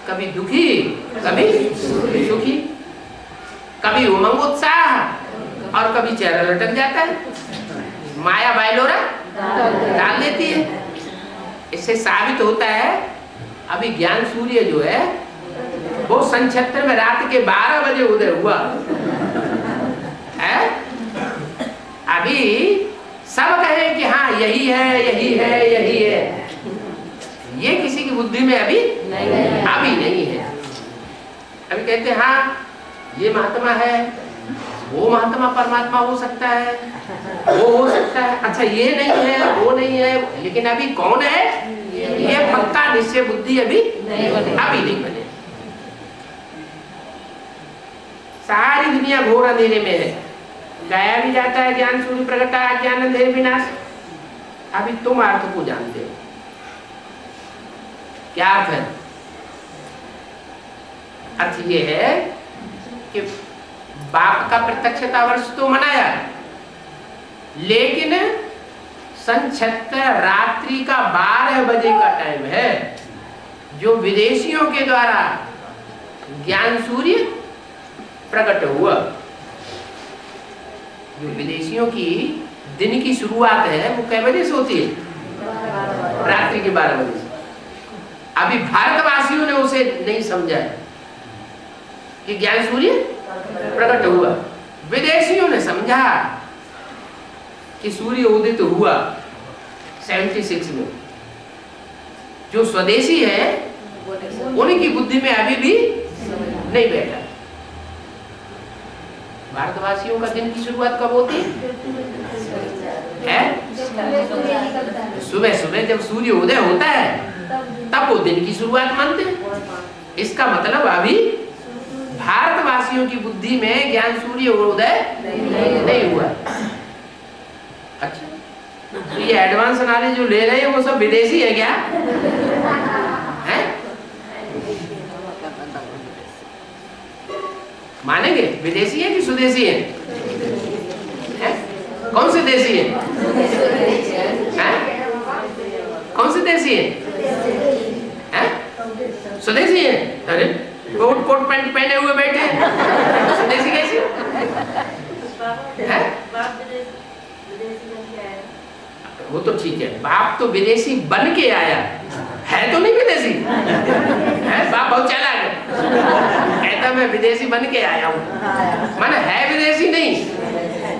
कभी दुखी, कभी सुखी, कभी उमंग उत्साह और कभी चेहरा लटक जाता है। माया बायलोरा डाल देती है। इससे साबित होता है अभी ज्ञान सूर्य जो है वो सन 76 में रात के 12 बजे उदय हुआ है। अभी सब कहे कि हाँ यही है, यही है, यही है। ये किसी की बुद्धि में अभी नहीं है। अभी कहते हैं हाँ ये महात्मा है, वो महात्मा परमात्मा हो सकता है, वो हो सकता है। अच्छा ये नहीं है, वो नहीं है, लेकिन अभी कौन है? ये पक्का निश्चय बुद्धि अभी नहीं बने। सारी दुनिया घोर अंधेरे में है। गाया भी जाता है ज्ञान सूर्य प्रगटा, अज्ञान अंधेर विनाश। अभी तुम अर्थ को जानते हो। क्या अर्थ है? अर्थ ये है कि बाप का प्रत्यक्षता वर्ष तो मनाया, लेकिन सन 76 रात्रि का 12 बजे का टाइम है जो विदेशियों के द्वारा ज्ञान सूर्य प्रकट हुआ। जो विदेशियों की दिन की शुरुआत है वो कै बजे से होती है? रात्रि के 12 बजे से। अभी भारतवासियों ने उसे नहीं समझा कि ज्ञान सूर्य प्रकट हुआ। विदेशियों ने समझा कि सूर्य उदित हुआ 76 में। जो स्वदेशी है उनकी बुद्धि में अभी भी नहीं बैठा। भारतवासियों का दिन की शुरुआत कब होती है? सुबह सुबह जब सूर्य उदय होता है तब वो दिन की शुरुआत मानते हैं। इसका मतलब अभी भारतवासियों की बुद्धि में ज्ञान सूर्य उदय नहीं हुआ। अच्छा, तो ये एडवांस नॉलेज जो ले रहे हैं वो सब विदेशी है क्या? है? मानेंगे विदेशी है कि स्वदेशी है? कौन से देशी है? कौन से देशी है? स्वदेशी है? अरे कोट कोट पैंट पहने हुए बैठे हैं, स्वदेशी कैसी है? वो तो ठीक है, बाप तो विदेशी बन के आया है, तो नहीं विदेशी है। बाप बहुत चालाक है, कहता मैं विदेशी बन के आया हूँ। माने है विदेशी नहीं,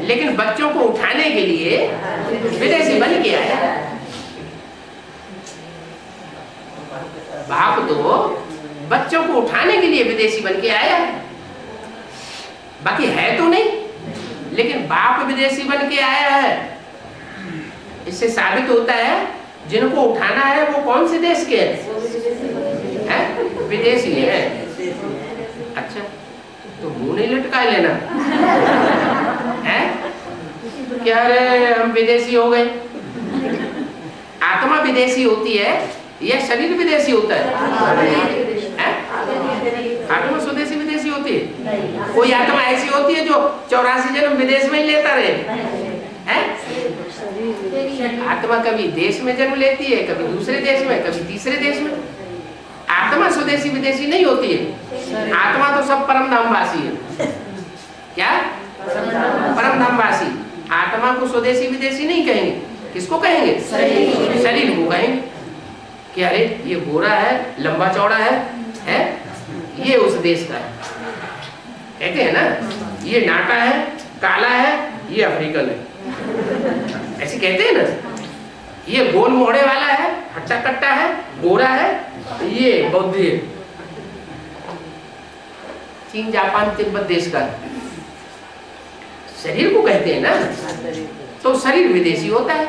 लेकिन बच्चों को उठाने के लिए विदेशी बन के आया। बाप तो बच्चों को उठाने के लिए विदेशी बन के आया है, बाकी है तो नहीं, लेकिन बाप विदेशी बन के आया है। इससे साबित होता है जिनको उठाना है वो कौन से देश के हैं? विदेशी है। अच्छा, तो मुंह नहीं लटका लेना है क्या? अरे हम विदेशी हो गए। आत्मा विदेशी होती है या शरीर विदेशी होता है? आत्मा स्वदेशी विदेशी होती है? कोई आत्मा ऐसी होती है जो 84 जन्म विदेश में ही लेता रहे? आत्मा कभी देश में जन्म लेती है, कभी दूसरे देश में, कभी तीसरे देश में। आत्मा स्वदेशी विदेशी नहीं होती है। आत्मा तो सब परम धामवासी है। क्या? परम धामवासी। आत्मा को स्वदेशी विदेशी नहीं कहेंगे। किसको कहेंगे? शरीर को कहेंगे कि अरे ये गोरा है, लंबा चौड़ा है? ये उस देश का है, कहते हैं ना। ये नाटा है, काला है, ये अफ्रीकन है, ऐसे कहते हैं ना। ये गोल मोड़े वाला है, हट्टा कट्टा है, गोरा है, ये बौद्धी है, चीन जापान तिब्बत देश का। शरीर को कहते हैं ना, तो शरीर विदेशी होता है।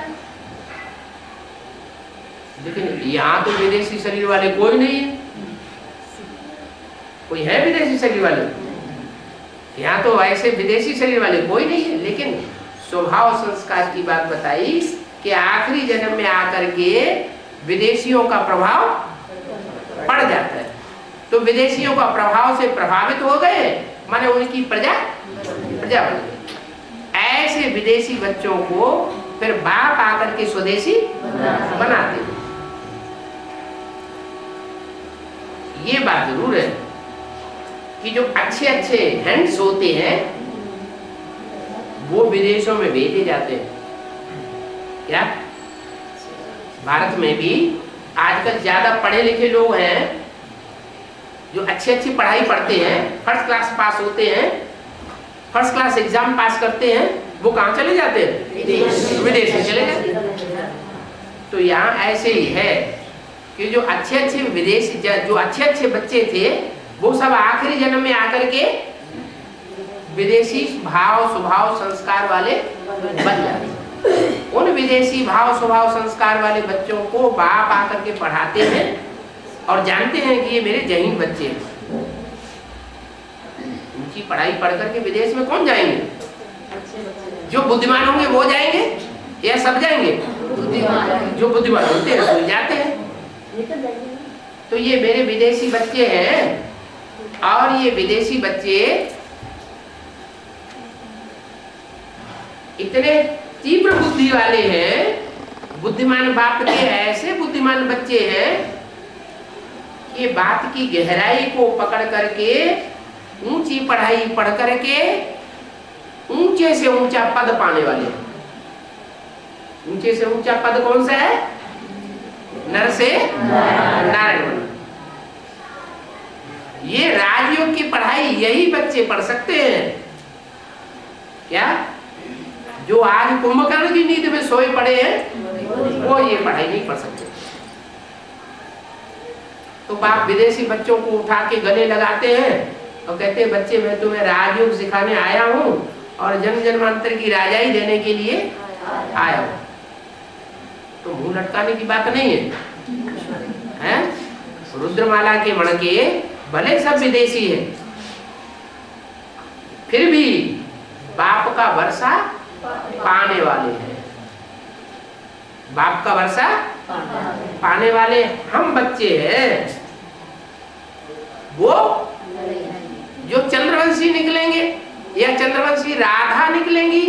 लेकिन यहाँ तो विदेशी शरीर वाले कोई नहीं है। कोई है विदेशी शरीर वाले? यहाँ तो ऐसे विदेशी शरीर वाले कोई नहीं है। लेकिन स्वभाव संस्कार की बात बताई कि आखिरी जन्म में आकर के विदेशियों का प्रभाव पड़ जाता है। तो विदेशियों का प्रभाव से प्रभावित हो गए, माने उनकी प्रजा बन गई। ऐसे विदेशी बच्चों को फिर बाप आकर के स्वदेशी बनाते हैं। ये बात जरूर है कि जो अच्छे अच्छे हैंड्स होते हैं वो विदेशों में भेजे जाते हैं। क्या भारत में भी आजकल ज्यादा पढ़े लिखे लोग हैं जो अच्छी अच्छी पढ़ाई पढ़ते हैं, फर्स्ट क्लास पास होते हैं, फर्स्ट क्लास एग्जाम पास करते हैं, वो कहाँ चले जाते हैं? विदेश में चले जाते हैं। तो यहाँ ऐसे ही है कि जो अच्छे अच्छे विदेशी, जो अच्छे अच्छे बच्चे थे वो सब आखिरी जन्म में आकर के विदेशी भाव स्वभाव संस्कार वाले बन जाते। उन विदेशी भाव स्वभाव संस्कार वाले बच्चों को बाप आकर के पढ़ाते हैं और जानते हैं कि ये मेरे जहीन बच्चे हैं। उनकी पढ़ाई पढ़ करके विदेश में कौन जाएंगे? जो बुद्धिमान होंगे वो जाएंगे या सब जाएंगे? जो बुद्धिमान होते हैं वो जाते हैं। तो ये मेरे विदेशी बच्चे हैं, और ये विदेशी बच्चे इतने तीव्र बुद्धि वाले हैं, बुद्धिमान बाप के ऐसे बुद्धिमान बच्चे हैं कि बात की गहराई को पकड़ करके ऊंची पढ़ाई पढ़ करके ऊंचे से ऊंचा पद पाने वाले हैं। ऊंचे से ऊंचा पद कौन सा है? नर से नारायण। ये राजयोग की पढ़ाई यही बच्चे पढ़ सकते हैं। क्या जो आज कुंभकर्ण की नींद में सोए पड़े हैं वो ये पढ़ाई नहीं पढ़ सकते। तो बाप विदेशी बच्चों को उठा के गले लगाते हैं और कहते हैं बच्चे मैं तुम्हें राजयोग सिखाने आया हूँ और जन्म जन्मांतर की राजाई देने के लिए आया हूँ। तो मुंह लटकाने की बात नहीं है? रुद्रमाला के मणके भले सब विदेशी है, फिर भी बाप का वर्षा पाने वाले हैं। बाप का वर्षा पाने वाले हम बच्चे हैं। वो जो चंद्रवंशी निकलेंगे या चंद्रवंशी राधा निकलेंगी,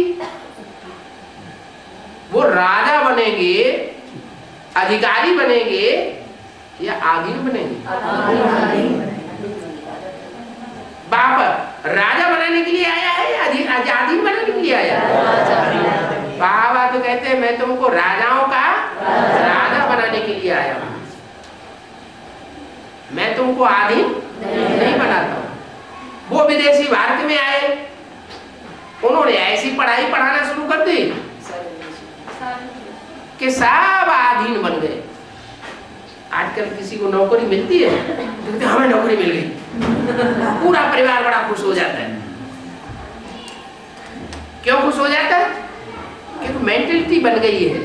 वो राजा बनेंगे, अधिकारी बनेंगे या आधीन बनेंगे? बाप राजा बनाने के लिए आया है या आधीन बनाने के लिए आया है? बाबा तो कहते हैं मैं तुमको राजाओं का राजा बनाने के लिए आया हूं, मैं तुमको आधीन नहीं बनाता हूं। वो विदेशी भारत में आए, उन्होंने ऐसी पढ़ाई पढ़ाना शुरू कर दी कि सब आधीन बन गए। आजकल किसी को नौकरी मिलती है तो हमें नौकरी मिल गई, पूरा परिवार बड़ा खुश हो जाता है। क्यों खुश हो जाता है? क्योंकि मेंटलिटी बन गई है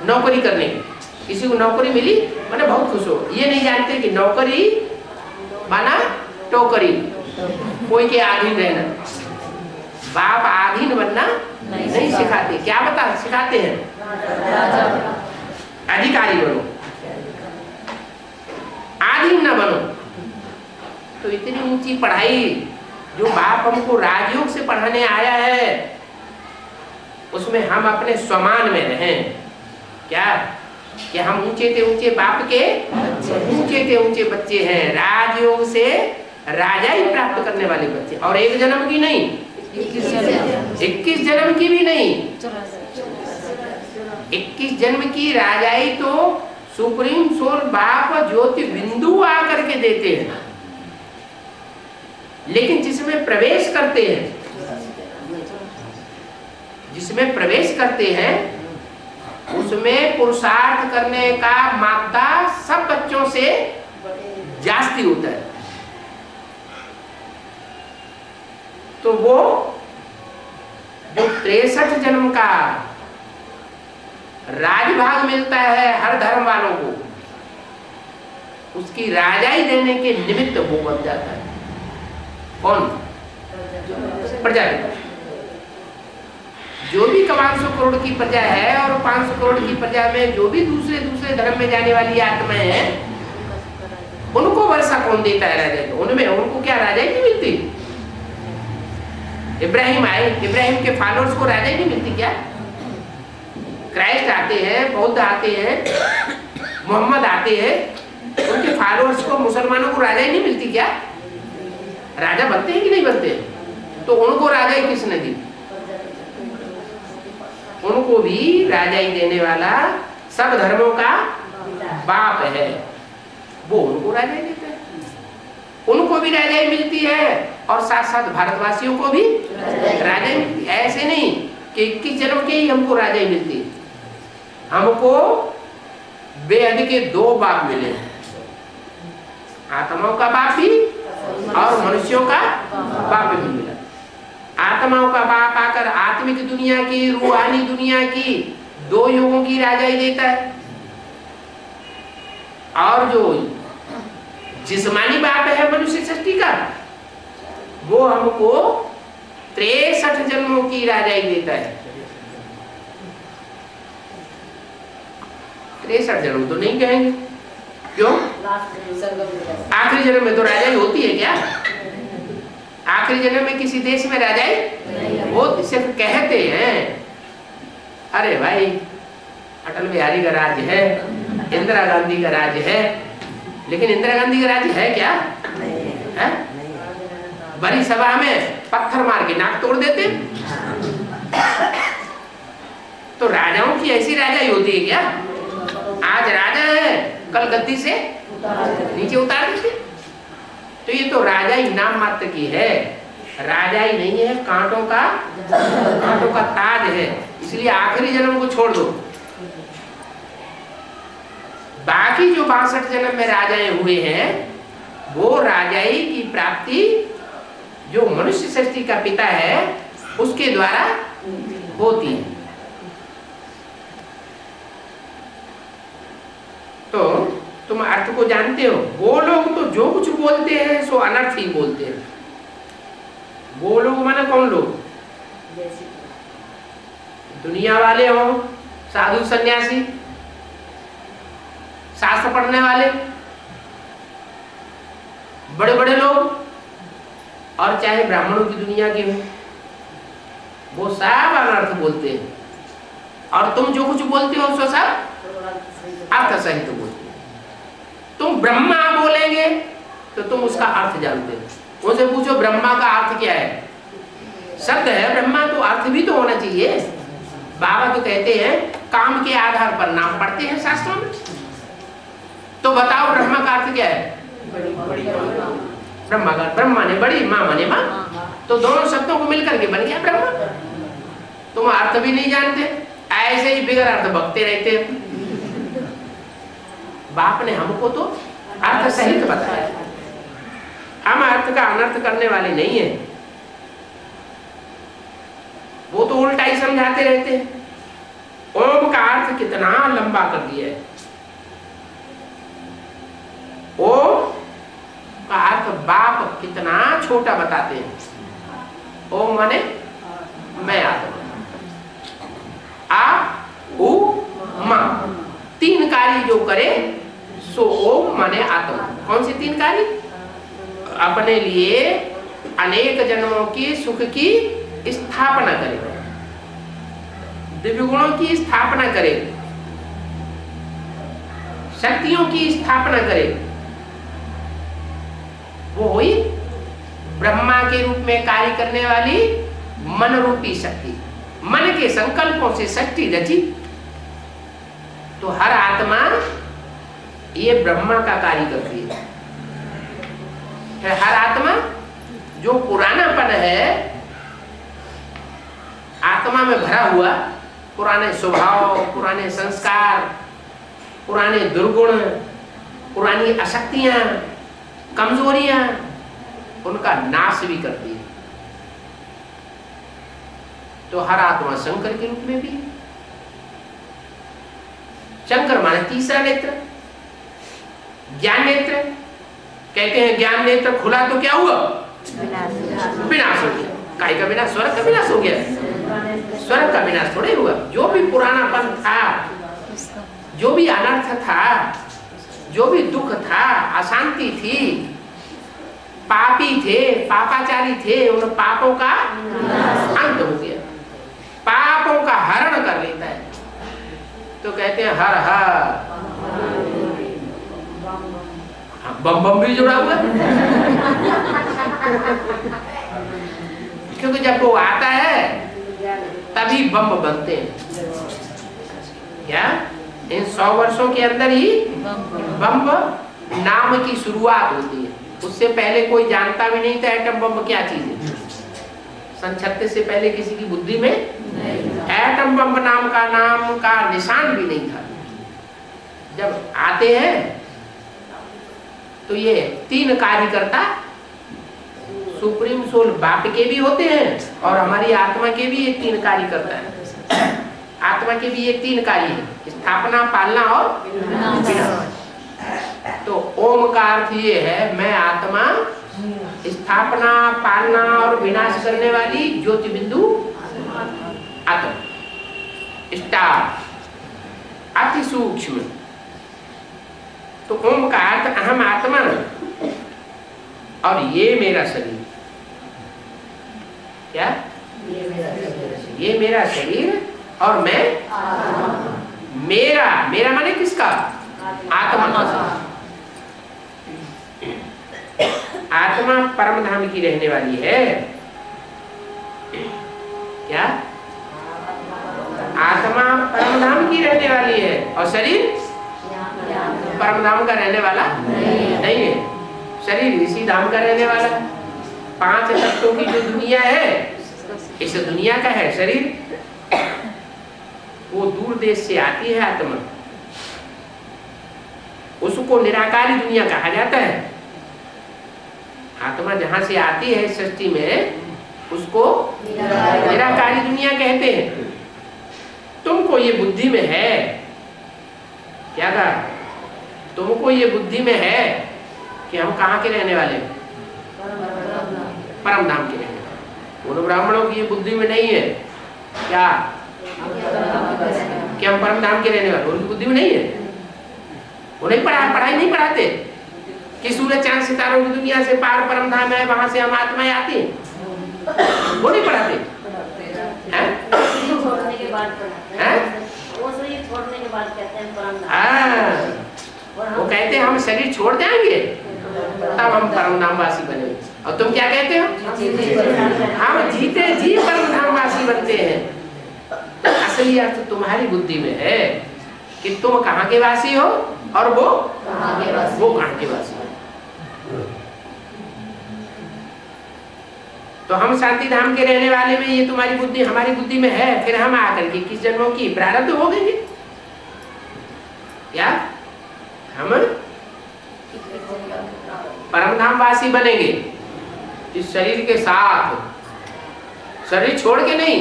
नौकरी करने की। किसी को नौकरी मिली मैंने बहुत खुश हो, ये नहीं जानते कि नौकरी माना टोकरी, कोई के अधीन रहना। बाप अधीन बनना नहीं सिखाते। क्या बता सिखाते हैं? अधिकारी बनो, आधीन न बनो। तो इतनी ऊंची पढ़ाई जो बाप हमको राजयोग से पढ़ाने आया है, उसमें हम अपने स्वमान में रहें। क्या कि हम ऊंचे थे ऊंचे बाप के ऊंचे थे ऊंचे बच्चे हैं, राजयोग से राजा ही प्राप्त करने वाले बच्चे। और एक जन्म की नहीं, 21 जन्म की भी नहीं, 21 जन्म की राजाई तो सुप्रीम सोल बाप ज्योति बिंदु आकर के देते हैं। लेकिन जिसमें प्रवेश करते हैं, जिसमें प्रवेश करते हैं उसमें पुरुषार्थ करने का मात्रा सब बच्चों से जास्ती होता है। तो वो जो 63 जन्म का राजभाग मिलता है हर धर्म वालों को, उसकी राजाई देने के निमित्त वो बन जाता है। कौन? प्रजा। जो भी 500 करोड़ की प्रजा है और 500 करोड़ की प्रजा में जो भी दूसरे दूसरे धर्म में जाने वाली आत्माएं हैं, उनको वर्षा कौन देता है? राजा। उनमें उनको क्या राजाई नहीं मिलती? इब्राहिम आए, इब्राहिम के फॉलोअर्स को राजाई नहीं मिलती क्या? क्राइस्ट आते हैं, बौद्ध आते हैं, मोहम्मद आते हैं, उनके फॉलोअर्स को मुसलमानों को राजाई नहीं मिलती क्या? राजा बनते हैं कि नहीं बनते? तो उनको राजाई किसने दी? उनको भी राजाई देने वाला सब धर्मों का बाप है, वो उनको राजाई देता है। उनको भी राजाई मिलती है और साथ साथ भारतवासियों को भी राजाई मिलती है। ऐसे नहीं कि 21 जन्म के ही हमको राजाई मिलती है, हमको बेहद के 2 बाप मिले, आत्माओं का बाप भी और मनुष्यों का बाप भी मिला। आत्माओं का बाप आकर आत्मिक दुनिया की, रूहानी दुनिया की 2 युगों की राजाई देता है, और जो जिस्मानी बाप है मनुष्य सृष्टि का, वो हमको 63 जन्मों की राजाई देता है। 63 जन्म तो नहीं कहेंगे, क्यों? आखिरी जन्म में तो राजाई होती है क्या? आखिरी जन्म में किसी देश में राजाई वो सिर्फ कहते हैं। अरे भाई अटल बिहारी का राज्य है, इंदिरा गांधी का राज्य है, लेकिन इंदिरा गांधी का राज्य है क्या? है? बड़ी सभा में पत्थर मार के नाक तोड़ देते। तो राजाओं की ऐसी राजाई होती है क्या? आज राजा है, कल गद्दी से नीचे उतार देते। तो ये तो राजाई नाम मात्र की है, राजाई नहीं है, कांटों का ताज है। इसलिए आखिरी जन्म को छोड़ दो। बाकी जो 62 जन्म में राजाएं हुए हैं वो राजाई की प्राप्ति जो मनुष्य सृष्टि का पिता है उसके द्वारा होती है। तो तुम अर्थ को जानते हो। वो लोग तो जो कुछ बोलते हैं सो अनर्थ ही बोलते हैं। वो लोग माने कौन लोग? दुनिया वाले हो, साधु सन्यासी, शास्त्र पढ़ने वाले, बड़े बड़े लोग, और चाहे ब्राह्मणों की दुनिया के हो, वो सब अनर्थ बोलते हैं। और तुम जो कुछ बोलते हो सो सब अर्थ सहित बोलते हो। तुम ब्रह्मा बोलेंगे तो तुम उसका अर्थ जानते हो। उनसे पूछो ब्रह्मा का अर्थ क्या है? शब्द है ब्रह्मा, तो अर्थ भी तो होना चाहिए। बाबा तो कहते हैं काम के आधार पर नाम पढ़ते हैं शास्त्रों में। तो बताओ ब्रह्मा का अर्थ क्या है? ब्रह्मा का ब्रह्मा ने बड़ी, माँ माने माँ, तो दोनों शब्दों को मिलकर के बन गया ब्रह्मा। तुम अर्थ भी नहीं जानते, ऐसे ही बिगड़ अर्थ बकते रहते। बाप ने हमको तो अर्थ सहित बताया, हम अर्थ का अनर्थ करने वाले नहीं है। वो तो उल्टा ही समझाते रहते हैं। ओम का अर्थ कितना लंबा कर दिया है। ओम का अर्थ बाप कितना छोटा बताते हैं। ओम माने मैं आत्मा, आ उ मा, तीन कार्य जो करे सो ओम माने आत्मा। कौन सी तीन कार्य? अपने लिए अनेक जन्मों की सुख की स्थापना करे, दिव्य गुणों की स्थापना करे, शक्तियों की स्थापना करे। वो हुई ब्रह्मा के रूप में कार्य करने वाली मन रूपी शक्ति। मन के संकल्पों से शक्ति रची। तो हर आत्मा ये ब्रह्मा का कार्य करती है। हर आत्मा जो पुरानापन है आत्मा में भरा हुआ, पुराने स्वभाव, पुराने संस्कार, पुराने दुर्गुण, पुरानी अशक्तियां, कमजोरियां, उनका नाश भी करती है। तो हर आत्मा शंकर के रूप में भी। शंकर माने तीसरा नेत्र, ज्ञान नेत्र। कहते हैं ज्ञान नेत्र खुला तो क्या हुआ? विनाश हो गया। काय का विनाश? स्वर्ग का विनाश हो गया। स्वर्ग का विनाश थोड़े हुआ। जो भी पुरानापन था, जो भी अनर्थ था, जो भी दुख था, अशांति थी, पापी थे, पापाचारी थे, उन पापों का अंत हो गया। पापों का हरण कर लेता है। तो कहते हैं हर हर। बम बम भी जुड़ा हुआ क्योंकि जब वो आता है तभी बम बनते हैं। क्या इन 100 वर्षों के अंदर ही बम नाम की शुरुआत होती है। उससे पहले कोई जानता भी नहीं था एटम बम क्या चीज है। सन 36 से पहले किसी की बुद्धि में एटम बम नाम का निशान भी नहीं था। जब आते हैं तो ये तीन कार्यकर्ता सुप्रीम सोल बाप के भी होते हैं और हमारी आत्मा के भी ये तीन कार्यकर्ता है। आत्मा के भी ये तीन कार्य है, स्थापना, पालना और विनाश। तो ओम का अर्थ ये है मैं आत्मा, स्थापना, पालना और विनाश करने वाली ज्योति बिंदु आत्मा, स्टार, अति सूक्ष्म। तो ओम का अर्थ अहम आत्मा, और ये मेरा शरीर। क्या? ये मेरा शरीर और मैं मेरा, मेरा माने किसका? आत्मा का। आत्मा परम धाम की रहने वाली है। क्या? आत्मा परम धाम की रहने वाली है और शरीर परम धाम का रहने वाला नहीं है। शरीर इसी धाम का रहने वाला है। 5 तत्वों की जो दुनिया है इस दुनिया का है शरीर। वो दूर देश से आती है आत्मा, उसको निराकारी दुनिया कहा जाता है। आत्मा जहां से आती है सृष्टि में उसको निराकारी दुनिया कहते हैं। तुमको ये बुद्धि में है, क्या कहा? तुमको ये बुद्धि में है कि हम कहाँ के रहने वाले हैं? परम धाम के रहने वाले। उन ब्राह्मणों की ये बुद्धि में नहीं है क्या कि हम परम धाम के रहने वाले? उनकी बुद्धि में नहीं है। वो नहीं पढ़ाई नहीं पढ़ाते कि सूरज चांद सितारों की दुनिया से पार परम धाम है, वहां से हम आत्माएं आती हैं। वो नहीं पढ़ाते हैं? छोड़ने के बाद वो शरीर छोड़ने के बाद कहते हैं परम धाम। वो कहते हैं हम शरीर छोड़ जाएंगे तब हम परम धामवासी बनेंगे। और तुम क्या कहते हो? हम जीते जी परम धामवासी बनते हैं। तो असली अर्थ तुम्हारी बुद्धि में है कि तुम कहाँ के वासी हो और वो कहाँ के वासी हो। तो हम शांति धाम के रहने वाले में ये तुम्हारी बुद्धि हमारी बुद्धि में है। फिर हम आकर के किस जन्मों की प्रारब्ध हो गए क्या? हम परमधाम वासी बनेंगे इस शरीर के साथ, शरीर छोड़ के नहीं,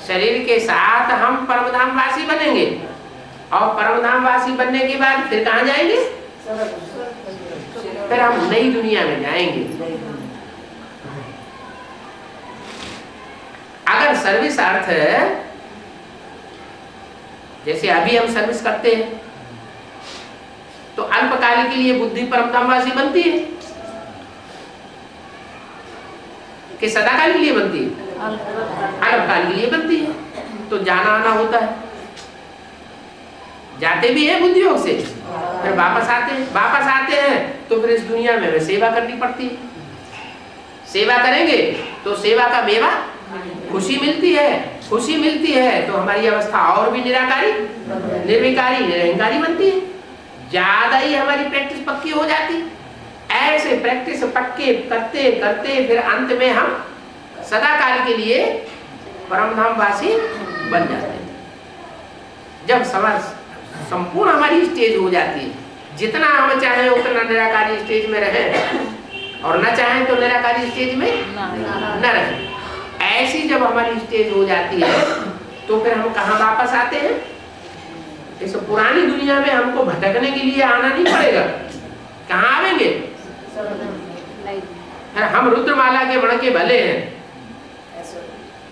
शरीर के साथ हम परमधाम वासी बनेंगे। और परमधाम वासी बनने के बाद फिर कहाँ जाएंगे? फिर हम नई दुनिया में जाएंगे। अगर सर्विस अर्थ है, जैसे अभी हम सर्विस करते हैं तो अल्पकाल के लिए बुद्धि परमधामवासी बनती है कि सदाकाल के लिए बनती है? अल्पकाल के लिए बनती है। तो जाना आना होता है, जाते भी है बुद्धि योग से, फिर वापस आते हैं तो फिर इस दुनिया में हमें सेवा करनी पड़ती है। सेवा करेंगे तो सेवा का मेवा खुशी मिलती है तो हमारी अवस्था और भी निराकारी, निर्विकारी, निरहंकारी बनती है। ज्यादा ही हमारी प्रैक्टिस पक्की हो जाती। ऐसे प्रैक्टिस पक्के करते करते फिर अंत में हम सदाकाल के लिए परमधामवासी बन जाते हैं। जब संपूर्ण हमारी स्टेज हो जाती है, जितना हम चाहें उतना निराकारी स्टेज में रहें और न चाहें तो निराकारी स्टेज में न रहें। ऐसी जब हमारी स्टेज हो जाती है तो फिर हम कहाँ वापस आते हैं? इस पुरानी दुनिया में हमको भटकने के लिए आना नहीं पड़ेगा। कहाँ आवेंगे? हम रुद्रमाला के मण के भले हैं,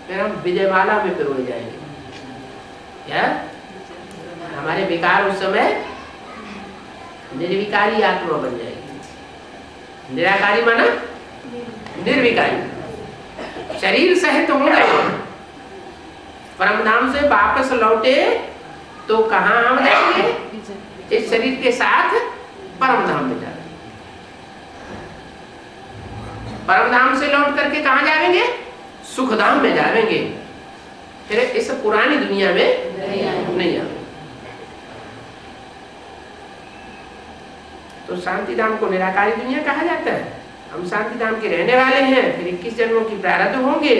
फिर हम विजयमाला में पिरोए जाएंगे। क्या हमारे विकार उस समय निर्विकारी आत्मा बन जाएगी। निराकारी माना निर्विकारी, शरीर सहित होंगे। परमधाम से वापस लौटे तो कहाँ हम जाएंगे? इस शरीर के साथ परमधाम में जाएंगे। परमधाम से लौट करके कहाँ जाएंगे? सुखधाम में जाएंगे। फिर इस पुरानी दुनिया में नहीं आएंगे। तो शांति धाम को निराकारी दुनिया कहा जाता है। हम शांति धाम के रहने वाले हैं, फिर 21 जन्मों की प्रारब्ध होंगे।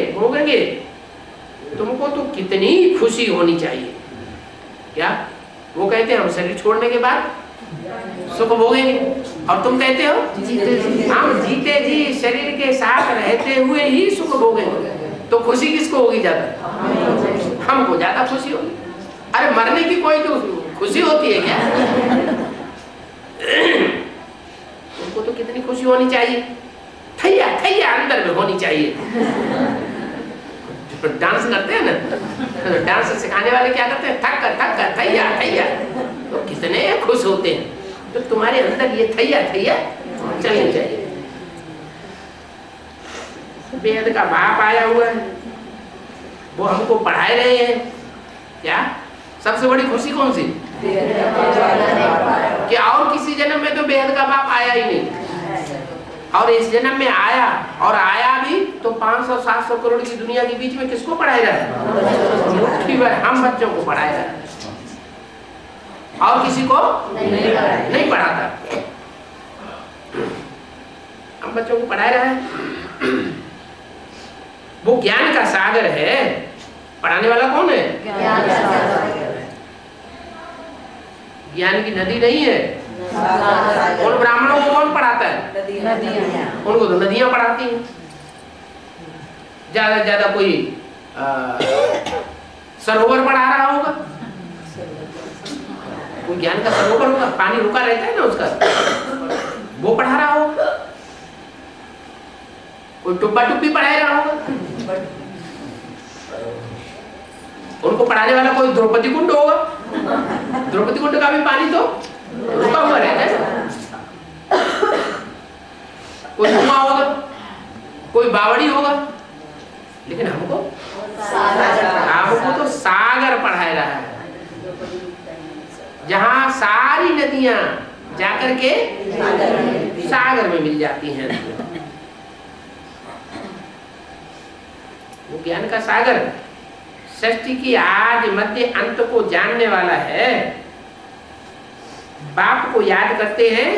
तुमको तो कितनी खुशी होनी चाहिए। क्या वो कहते हैं हम शरीर छोड़ने के बाद सुख भोगेंगे, और तुम कहते हो हम जीते जी शरीर के साथ रहते हुए ही सुख भोगेंगे। तो खुशी किसको होगी ज्यादा? हमको ज्यादा खुशी होगी। अरे मरने की कोई तो खुशी होती है क्या? तुमको तो कितनी खुशी होनी चाहिए। थैया थैया अंदर में होनी चाहिए। डांस करते हैं ना, डांस सिखाने वाले क्या करते हैं? थक थैया थैया। तो कितने खुश होते हैं। तो तुम्हारे अंदर ये थैया थैया चलनी चाहिए। वेद का बाप आया हुआ है, वो हमको पढ़ाए रहे हैं। क्या सबसे बड़ी खुशी कौन सी? कि और किसी जन्म में तो वेद का बाप आया ही नहीं, और इस जन्म में आया, और आया भी तो 500-700 करोड़ की दुनिया के बीच में किसको पढ़ाए रहा है? मुट्ठी भर हम बच्चों को पढ़ाए रहा है, और किसी को नहीं पढ़ाता। हम बच्चों को पढ़ाए रहा है। वो ज्ञान का सागर है। पढ़ाने वाला कौन है? ज्ञान की नदी नहीं है। उन ब्राह्मणों को कौन पढ़ाता है? उनको तो नदियां पढ़ाती हैं। ज्यादा ज्यादा कोई सरोवर पढ़ा रहा होगा, कोई ज्ञान का सरोवर होगा, पानी रुका रहता है ना उसका, वो पढ़ा रहा होगा। कोई टुब्बा टुब्बी पढ़ा रहा होगा। उनको पढ़ाने वाला कोई द्रौपदी कुंड होगा। द्रौपदी कुंड का भी पानी तो रुका हुआ रहता है। कोई कुआं होगा, कोई बावड़ी होगा, लेकिन हमको तो सागर पढ़ाया रहा है, जहां सारी नदियां जाकर के सागर में मिल जाती हैं। वो ज्ञान का सागर सृष्टि की आदि मध्य अंत को जानने वाला है। बाप को याद करते हैं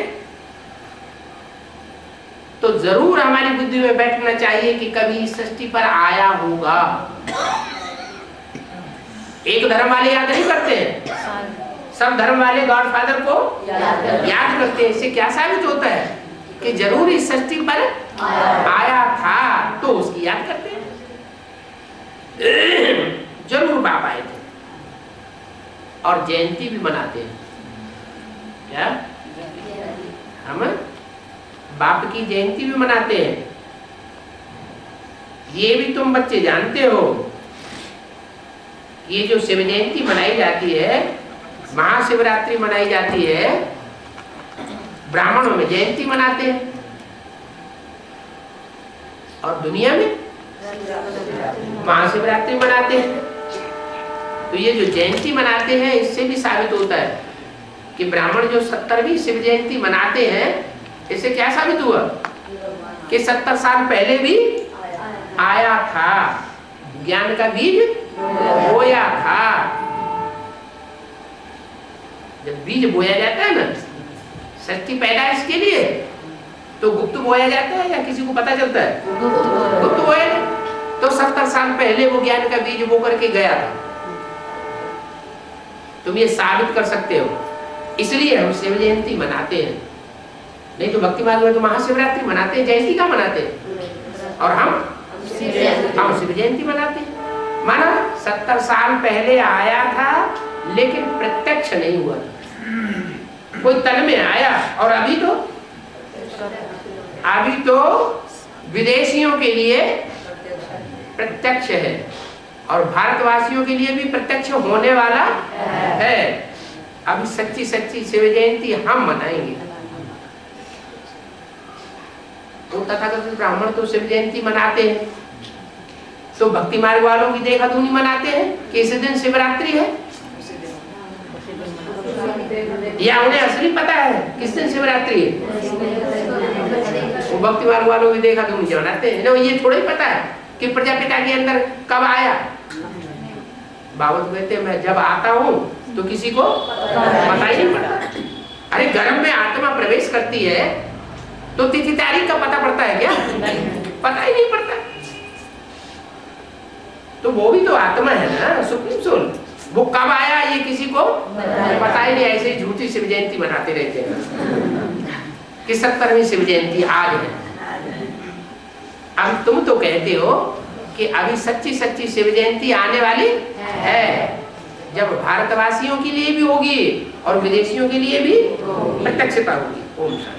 तो जरूर हमारी बुद्धि में बैठना चाहिए कि कभी इस सृष्टि पर आया होगा। एक धर्म वाले याद नहीं करते हैं, सब धर्म वाले गॉडफादर को याद करते हैं। इससे क्या साबित होता है? कि जरूर इस सृष्टि पर आया था, तो उसकी याद करते हैं। जरूर बाप आए थे, और जयंती भी मनाते हैं। क्या हम बाप की जयंती भी मनाते हैं? ये भी तुम बच्चे जानते हो, ये जो शिव जयंती मनाई जाती है, महाशिवरात्रि मनाई जाती है, ब्राह्मणों में जयंती मनाते हैं, और दुनिया में महाशिवरात्रि मनाते हैं। तो ये जो जयंती मनाते हैं, इससे भी साबित होता है कि ब्राह्मण जो 70वीं शिव जयंती मनाते हैं, इससे क्या साबित हुआ? कि 70 साल पहले भी आया था, ज्ञान का बीज बोया था। जब बीज बोया जाता है ना, सृष्टि पैदाइश के लिए, तो गुप्त बोया जाता है या किसी को पता चलता है? गुप्त बोया जाता। तो 70 साल पहले वो ज्ञान का बीज बो करके गया था। तुम ये साबित कर सकते हो, इसलिए हम शिव जयंती मनाते हैं। नहीं तो भक्ति मार्ग में तो महाशिवरात्रि मनाते हैं, जयंती का मनाते हैं, और हम शिव जयंती मनाते हैं। माना 70 साल पहले आया था, लेकिन प्रत्यक्ष नहीं हुआ था, कोई तन में आया। और अभी तो विदेशियों के लिए प्रत्यक्ष है, और भारतवासियों के लिए भी प्रत्यक्ष होने वाला है। अब सच्ची सच्ची शिव जयंती हम मनाएंगे। तो तथाकथित ब्राह्मण तो शिव जयंती मनाते हैं, तो भक्ति मार्ग वालों की देखा धुनी मनाते हैं कि इस दिन शिवरात्रि है, या उन्हें असली पता है किस दिन शिवरात्रि है? वो भक्ति मार्ग वालों की देखा धुनी मनाते हैं। ये थोड़ा ही पता है कि प्रजापिता के अंदर कब आया। बाबत कहते हैं, मैं जब आता हूँ तो किसी को पता ही नहीं पड़ता। अरे गर्भ में आत्मा प्रवेश करती है तो तिथि तारीख का पता पड़ता है क्या? पता ही नहीं पड़ता। तो वो भी तो आत्मा है ना, सुप्रीम सोल। वो कब आया ये किसी को पता ही नहीं। ऐसे ही झूठी शिव जयंती मनाते रहते हैं कि 70वीं शिव जयंती आज है। अब तुम तो कहते हो कि अभी सच्ची सच्ची शिव जयंती आने वाली है, जब भारतवासियों के लिए भी होगी और विदेशियों के लिए भी प्रत्यक्षता होगी। ओम शांति।